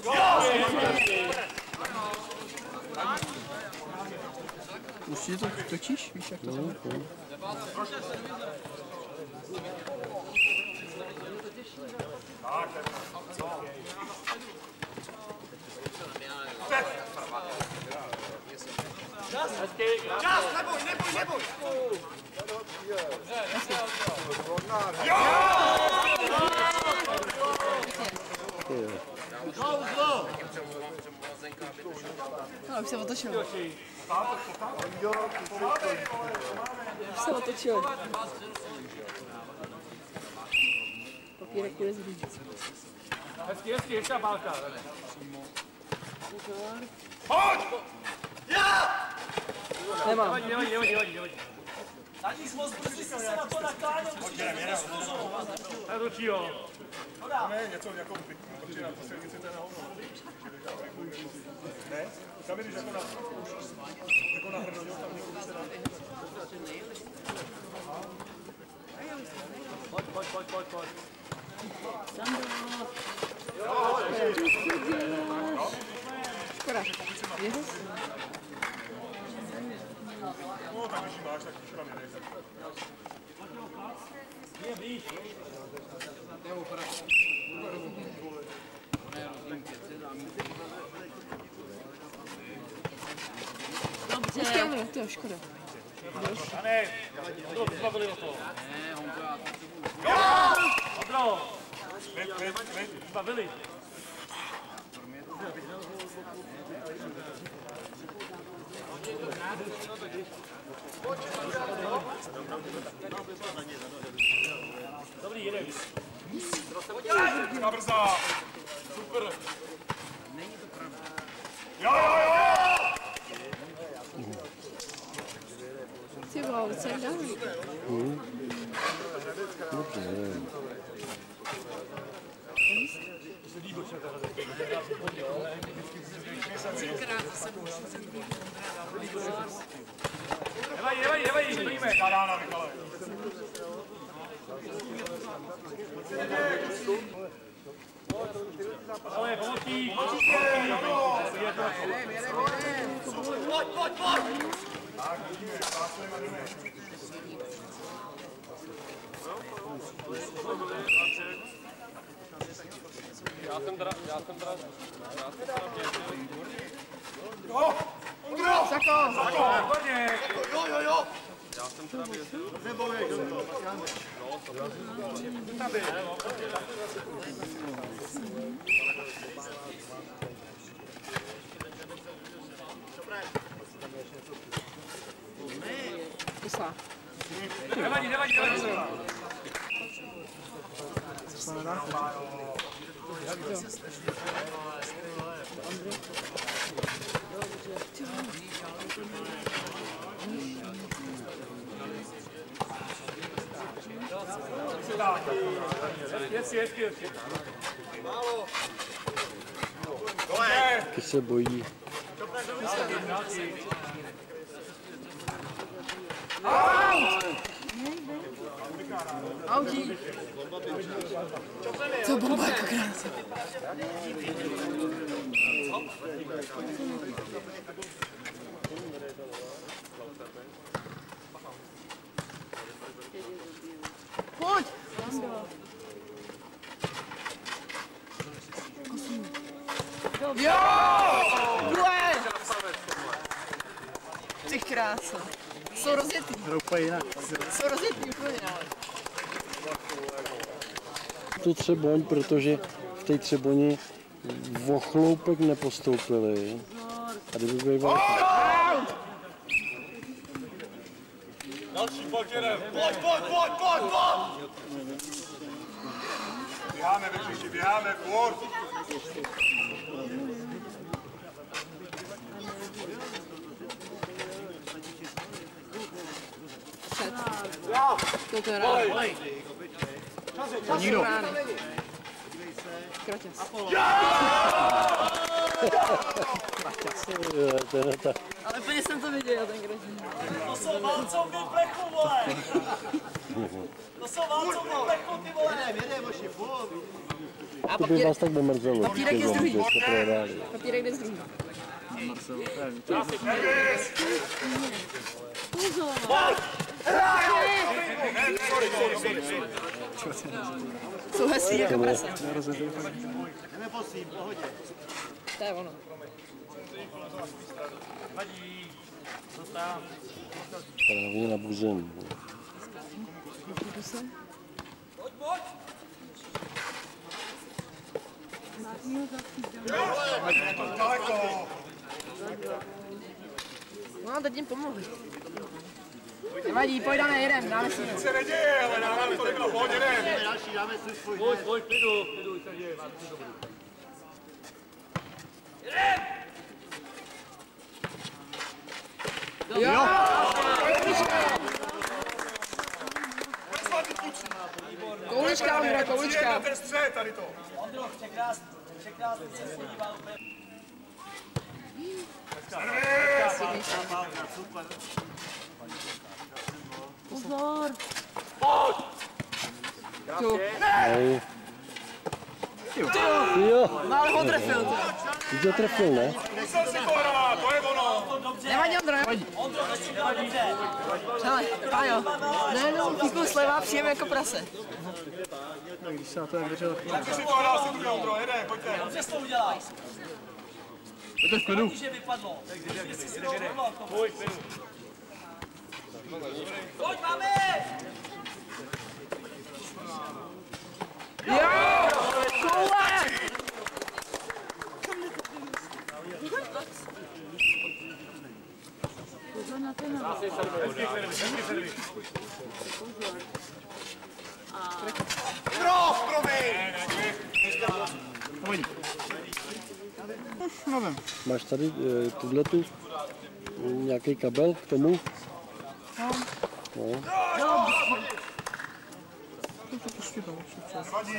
J: Určitě to točíš, víš jak to znamená?
C: Čas, neboj!
J: No, už se otočil. Už se otočil. Papírek půjde z lidí.
C: Hezky, ještě pálka. Pojď! Já!
J: Nemám.
C: Nevadí. Zadní moc, prostě se na to nakláněl, musíte se rozpozorovat. Tak do čího?
G: Ne, něco jako protože na to silnici to je na hovno. Ne? Tam jdeš jako na hrdoňu, tam někomu se dá.
C: Pojď.
J: Škoda.
G: No, tak když ji máš, tak už tam jedeš.
C: Je blíž.
J: Dobře. Už kamenu, to je škoda.
C: Pane, to zbavili o to. Ne, Honko, Ondro! Zbavili. Dobrý, jedem.
G: Brza!
C: Super.
G: Jo!
J: Ty vole, co je dávný?
A: Dobře.
G: Nevadí, stojíme. Dádána, Michale.
C: Ale pomocík. Pojď.
G: Tak, vidíme, pásujeme a jdeme.
F: Já jsem teda
C: Jo.
F: Já jsem teda věděl.
J: Kusá.
C: Nevadí. Hezky.
G: Málo.
A: Taky se bojí.
J: Audí. To bomba jako krása. Pojď! Jo! Duel! Ty krása. Jsou rozjetý. Jsou rozjetý úplně, ale.
A: Tu Třeboň, protože v té Třeboni o chloupek nepostoupili. A kdyby býval...
C: Další, pojď.
G: Běháme, furt.
J: To je ráno. Nikdo. Kraťas. Ale úplně jsem to viděl, ten kraťas.
C: To jsou válcovní plechu, vole!
A: To by vás tak nemrzelo.
J: Papírek je z druhý. Papírek jde z druhý. Pozor. Jsou hezký jako prase.
I: Jdeme po svým, pohodě.
J: To je ono.
A: Právě na buzem.
J: No, teď jim pomohli. Nevadí, pojď dáme, jedem, dáme si.
G: Nic se neděje, ale dáme to nebylo, pojď, jdem.
I: Další, dáme si svůj.
F: Pojď, klidu, se děje, máte to dobrý.
J: Jo! Koulička, Ondra, koulička.
G: Ten střed, tady to.
C: Ondro, překrásný se se díval úplně.
J: Pozor.
A: Hej. Jo,
J: No ale ho trefil.
A: ty to trefil, ne?
G: Musel si to hrát, to je ono.
J: Nevadí, Ondro, nevadí. Hele, Pájo, najednou píknu sleva, přijem jako prase.
G: Ty si to hrál, si tu Ondro, jedem, pojďte.
C: Dobře jsi to udělal.
F: Pojďte v klidu.
C: Že vypadlo. Jestli si to odvolal k tomu. Pojď, máme!
J: Jo! Koule!
A: Máš tady tuhletu nějaký kabel k tomu? No.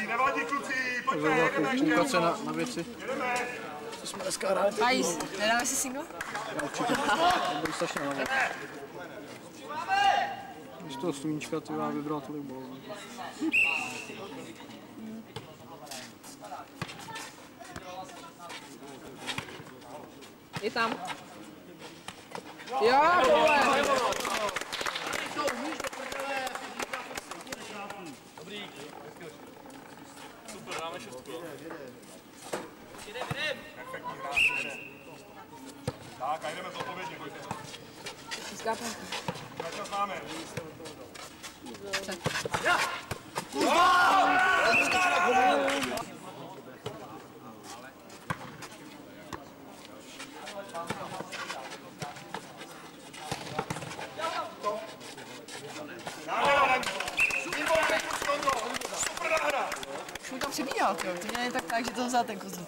G: Nevadí kluci, pojďme, jedeme ještě.
B: Na věci.
G: Jedeme.
J: Pajís, nedáme si single?
B: Budu strašně na Když toho sluníčka ty já vybral tolik bolů.
J: Je tam. Jo, koule!
F: Super, dáme 6.
G: Perfektní hráč. Tak a jdeme zodpovědně, pojďte. Na čas máme. Super náhra.
J: Už mu tam přibíjal, jo. To není tak, že to vzal ten kozel.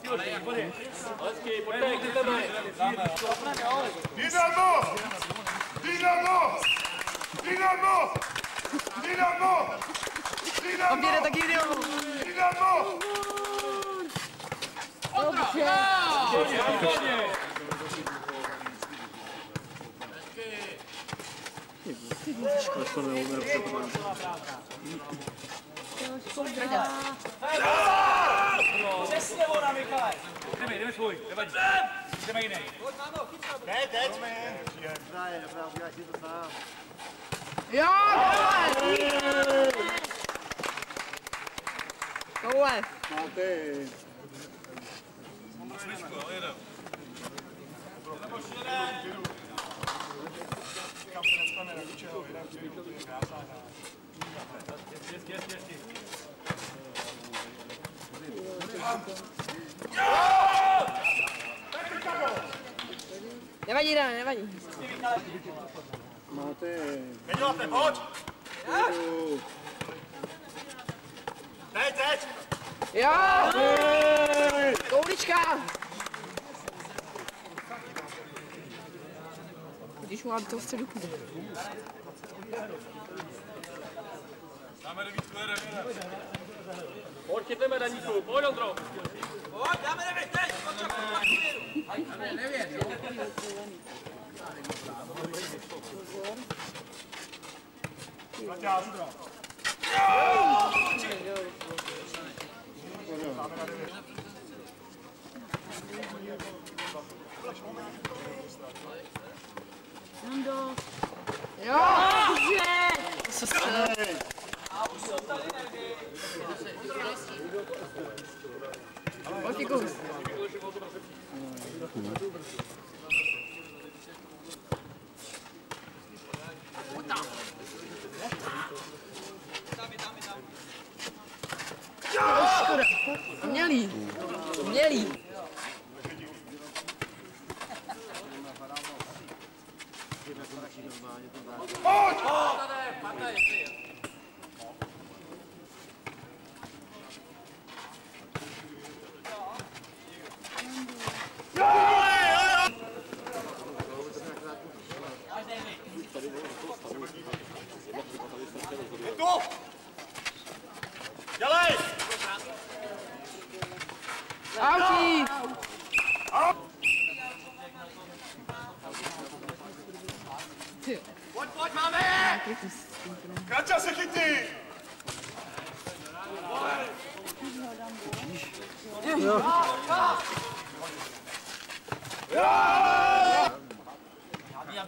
F: Hezky, pojďte, jdeme.
G: Dynamo! Dynamo! Dynamo! Dynamo!
J: On jede taky video.
G: Dynamo!
C: Přesně ona, Michale.
F: Jdeme svůj, nevadí. Jdeme jiný.
G: Teď!
I: Dobrá, uděláš si to sám.
J: Jo, koule!
B: Máte.
G: Kam se nestane, na ničeho, jedem, to je krásná hra.
J: Nevadí, dáme, nevadí.
B: Máte.
G: Neděláte, pojď! Teď!
J: Jo! Koulička! Když mu mám to v středu půjde.
F: Dáme 9, jedeme. Pojď, chytneme Daníku, pojď Ondro.
C: Pojď, dáme 9, teď!
G: Zaťáž!
J: Jo! Co se... Velký kus. Škoda. Mělý.
C: Dělej!
J: Auti!
C: Pojď, máme! Krača se chytí!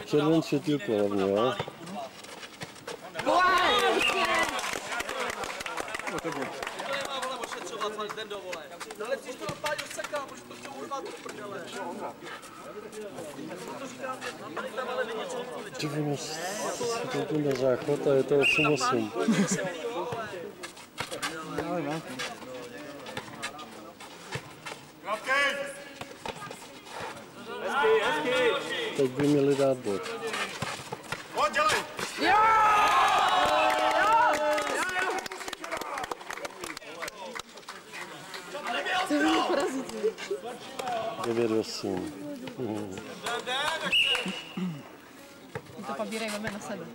A: Červený světýlko hlavně, jo? Ty vole, to na záchod a je to 8-8. Teď by měli dát bod.
C: Pojď, dělej!
J: To mě porazí.
A: 9-8.
J: To papírek máme na sebe.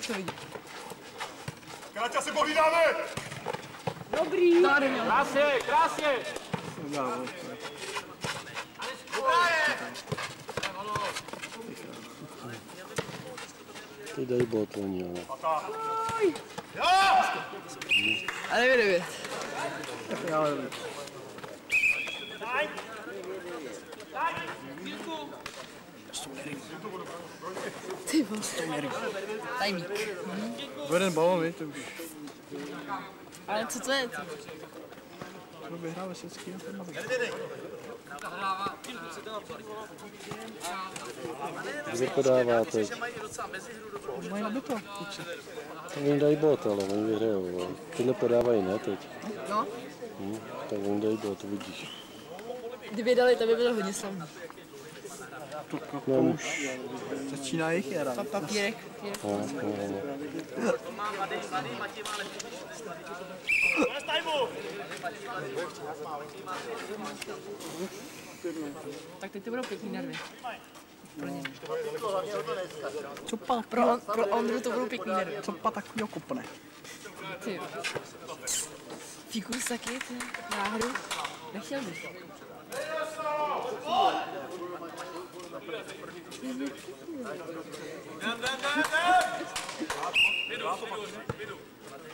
J: Co vidí?
C: Krača se povídáme!
J: Dobrý.
C: Krásně!
A: Teď dají bod, oni, ale.
J: A 9-9. Ty vole. Tajmík.
B: Jeden balon, víš, to už.
J: Ale co to je?
B: To vyhráme všechny informace.
A: Kdo podává teď?
B: Mají nabito.
A: Oni dají bod, ale oni vyhrajou. Tyhle podávají, ne teď?
J: No.
A: Tak oni dají bod, uvidíš.
J: Kdyby dali, to by bylo hodně slavný.
A: No,
B: už začíná jejich éra.
J: Papírek. Tak teď to budou pěkný nervy. Pro ně. Pro Ondru to budou pěkný nervy.
B: Co pa takovýho kopne?
J: Ty. Fikus taky, ty. Náhodou. Nechtěl bych.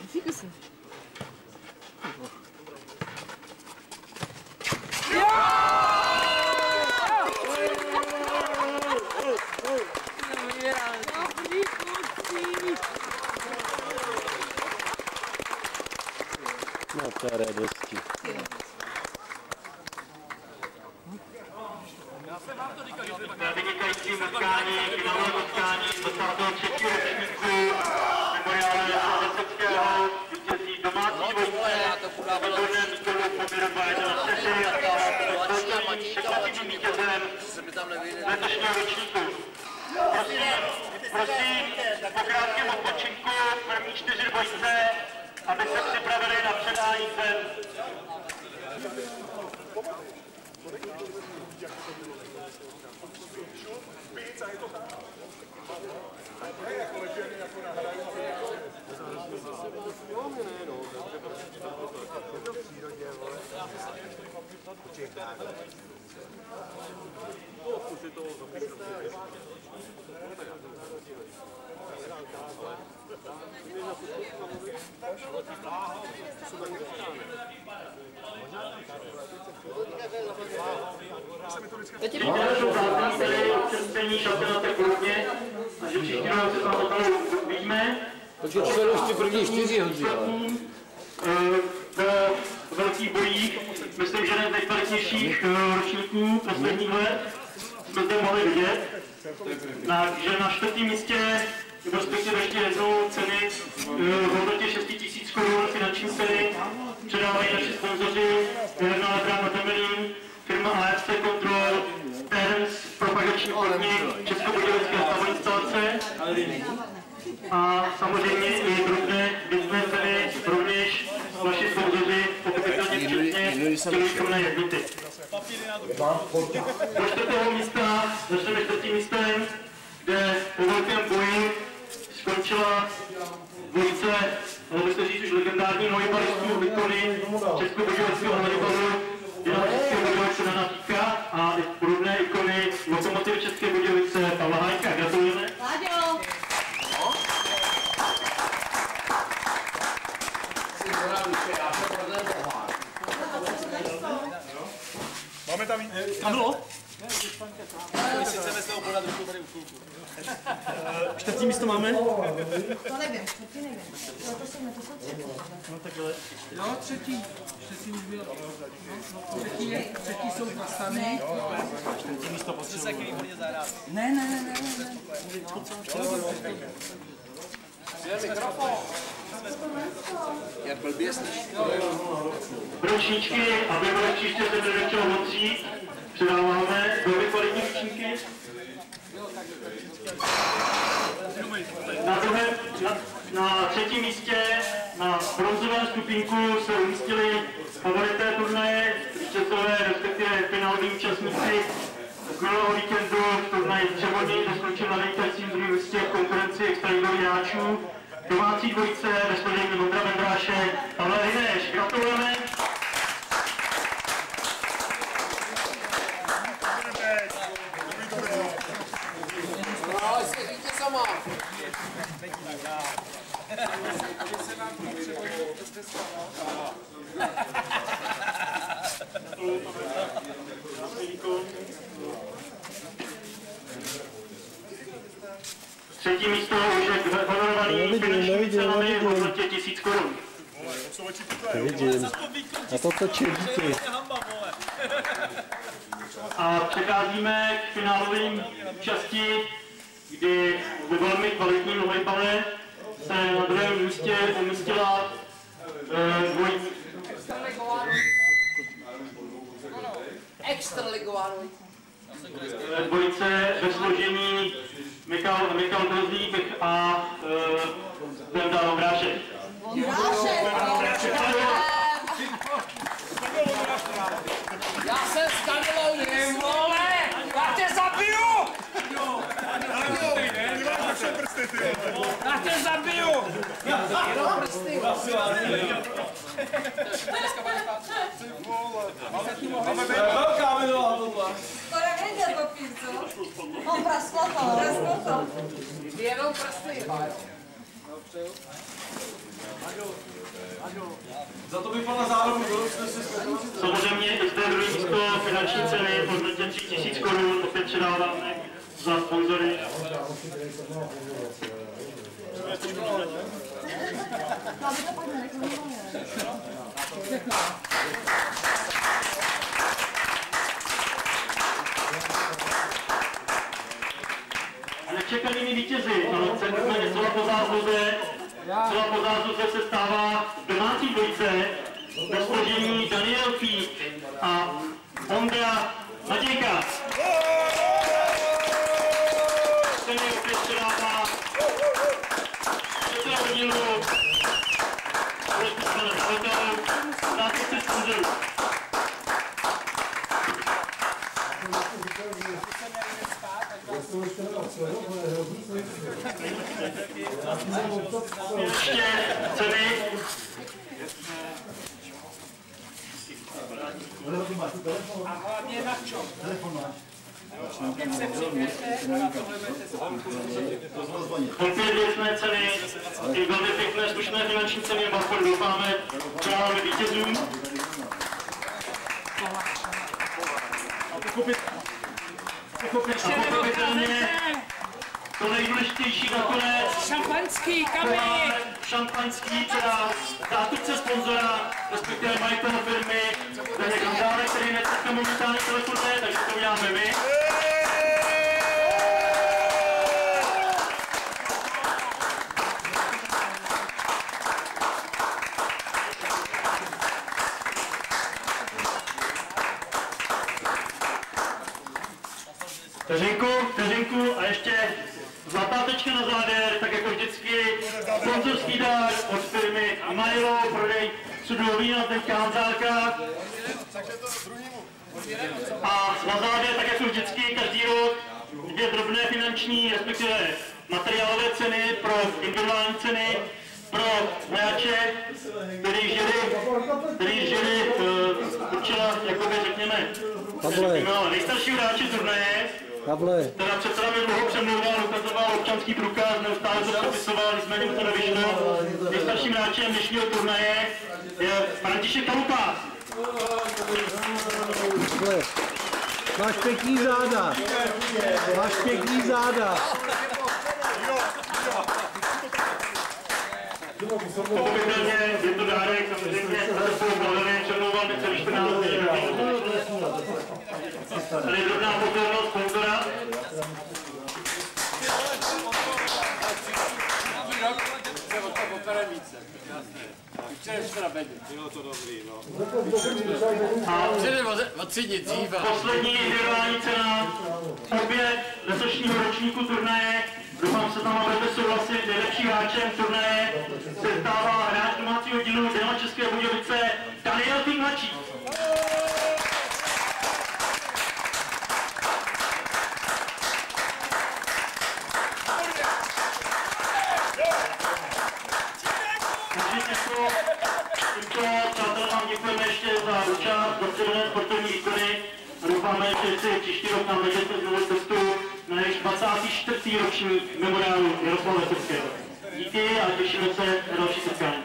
J: Fikusy.
A: no to je radosti.
C: Na vynikajícím utkání, finálovém utkání 23. ročníku memoriálu Sovětského vítězí domácí dvojice ve dolném stolu poměru 2-4 překvapivým vítězem letošního ročníku. Prosím, po krátkém odpočinku první 4 dvojice, aby se připravili na předání cen. Víte, že jsou záznamy občerstvení šampionátek Kolubně a že příští rok se tam opravdu vidíme
K: soutěžíme.
E: Takže to bylo ještě první 4 hodiny.
K: Po velkých bojích, myslím, že jeden z nejkvalitnějších ročníků posledních let jsme zde mohli vidět. Takže na 4. místě, respektive ještě jednou ceny v hodnotě 6 000 korun finanční ceny předávají naši sponzoři Jaderná elektrárna Temelín, firma AFC Control, Ernst, propagační podnik Českobudějovické samoinstalace a samozřejmě i drobné bytné ceny rovněž naši sponzoři, pochopitelně včetně tělíčkovné jednoty. Do 4. místa začneme 4. místem, kde po velkém boji skončila dvojice, mohli byste říct už legendární novibalistů výkony Českobudějovického hledobalu, Dynamické Budějovice Dana Víka a podobné ikony Lokomotivy České Budějovice Pavla Hájka. Gratulujeme.
J: Láďo!
G: Máme tam
C: Tam bylo?
B: My si chceme s tou podat ruku tady u půlku.
C: 4. místo máme?
J: To nevím, 4. nevím. To jsou třetí.
C: No takhle.
D: Jo, třetí už bylo. Třetí jsou zastavený.
C: 4. místo potřebuji.
B: Se jaký hodně zahrát.
D: Ne.
B: Jak blbě slyší.
K: Ručníčky, aby bylo příště se do něčeho mocí, předáváme velmi kvalitní ručníky. Na 3. místě na bronzovém stupínku se umístili favorité turnaje, vítězové, respektive fináloví účastníci z minulého víkendu v turnaji v Třeboni, kde skončil na vynikajícím druhém místě v konkurenci extraligových hráčů. Domácí dvojice ve složení Vondra Vendrášek a Pavel Hyneš. Gratulujeme. Třetí místo už je honorovaný finančními cenami v hodnotě 1000 korun.
A: Nevidím. A to točí díky.
K: A přecházíme k finálovým části, kdy ve velmi kvalitní nohejbale se na druhém místě umístila dvojice ve složení Michal Grozdík a Benda Vondrášek.
L: Já jsem s Danilou ním, vole! Já tě zabiju! Já tě zabiju! Jenom prsty!
C: Velká minulá vlna.
J: To nevěděl papír, co? On prasklo to.
L: Jenom prsty!
C: Za to bych na zároveň
K: Samozřejmě i zde druhé místo finanční ceny v hodnotě 3000 korun opět předáváme za sponzory. Nečekanými vítězi, nicméně celá po zásluze se stává domácí dvojice ve složení Daniel Pík a Ondra Matějka. Ten je opět předává 4. hodinu zástupci sponzorů. Ještě ceny.
L: A hlavně na čom?
K: Opět věcné ceny, i velmi pěkné, slušné finanční ceny, alespoň doufáme, předáváme vítězům. A pochopitelně to nejdůležitější nakonec.
L: Šampaňský, Kami!
K: Šampaňský předá zástupce sponzora, respektive majitel firmy, Daněk Andálek, který dneska momentálně telefonuje, takže to uděláme my. Vteřinku a ještě zlatá tečka na závěr, tak jako vždycky sponzorský dár od firmy Majlo, prodej sudového vína, teďka Hanzálka. A na závěr, tak jako vždycky, každý rok 2 drobné finanční, respektive materiálové ceny pro individuální ceny, pro hráče, který žili určila, jakoby řekněme, nejstarší hráči turnaje. Teda předseda mi dlouho přemlouval, ukazoval občanský průkaz, neustále to popisoval, nicméně mu to nevyšlo. Nejstarším hráčem dnešního turnaje je František Chalupa.
I: Máš pěkný záda. Máš pěkný záda.
K: Pochopitelně je to dárek, samozřejmě se spolu bavili, přemlouval mi celý 14 dní. Tady drobná pozornost sponzora. A poslední individuální cena, opět letošního ročníku turnaje, doufám se tam budete souhlasit, nejlepší hráčem turnaje se stává hráč domácího dílu Dynama České Budějovice Daniel Fink mladší. Tímto, přátelé, vám děkujeme ještě za účast, za předané sportovní výkony a doufáme, že si příští rok nám najdete znovu cestu na náš 24. ročník memoriálu Jaroslava Veselského. Díky a těšíme se na další setkání.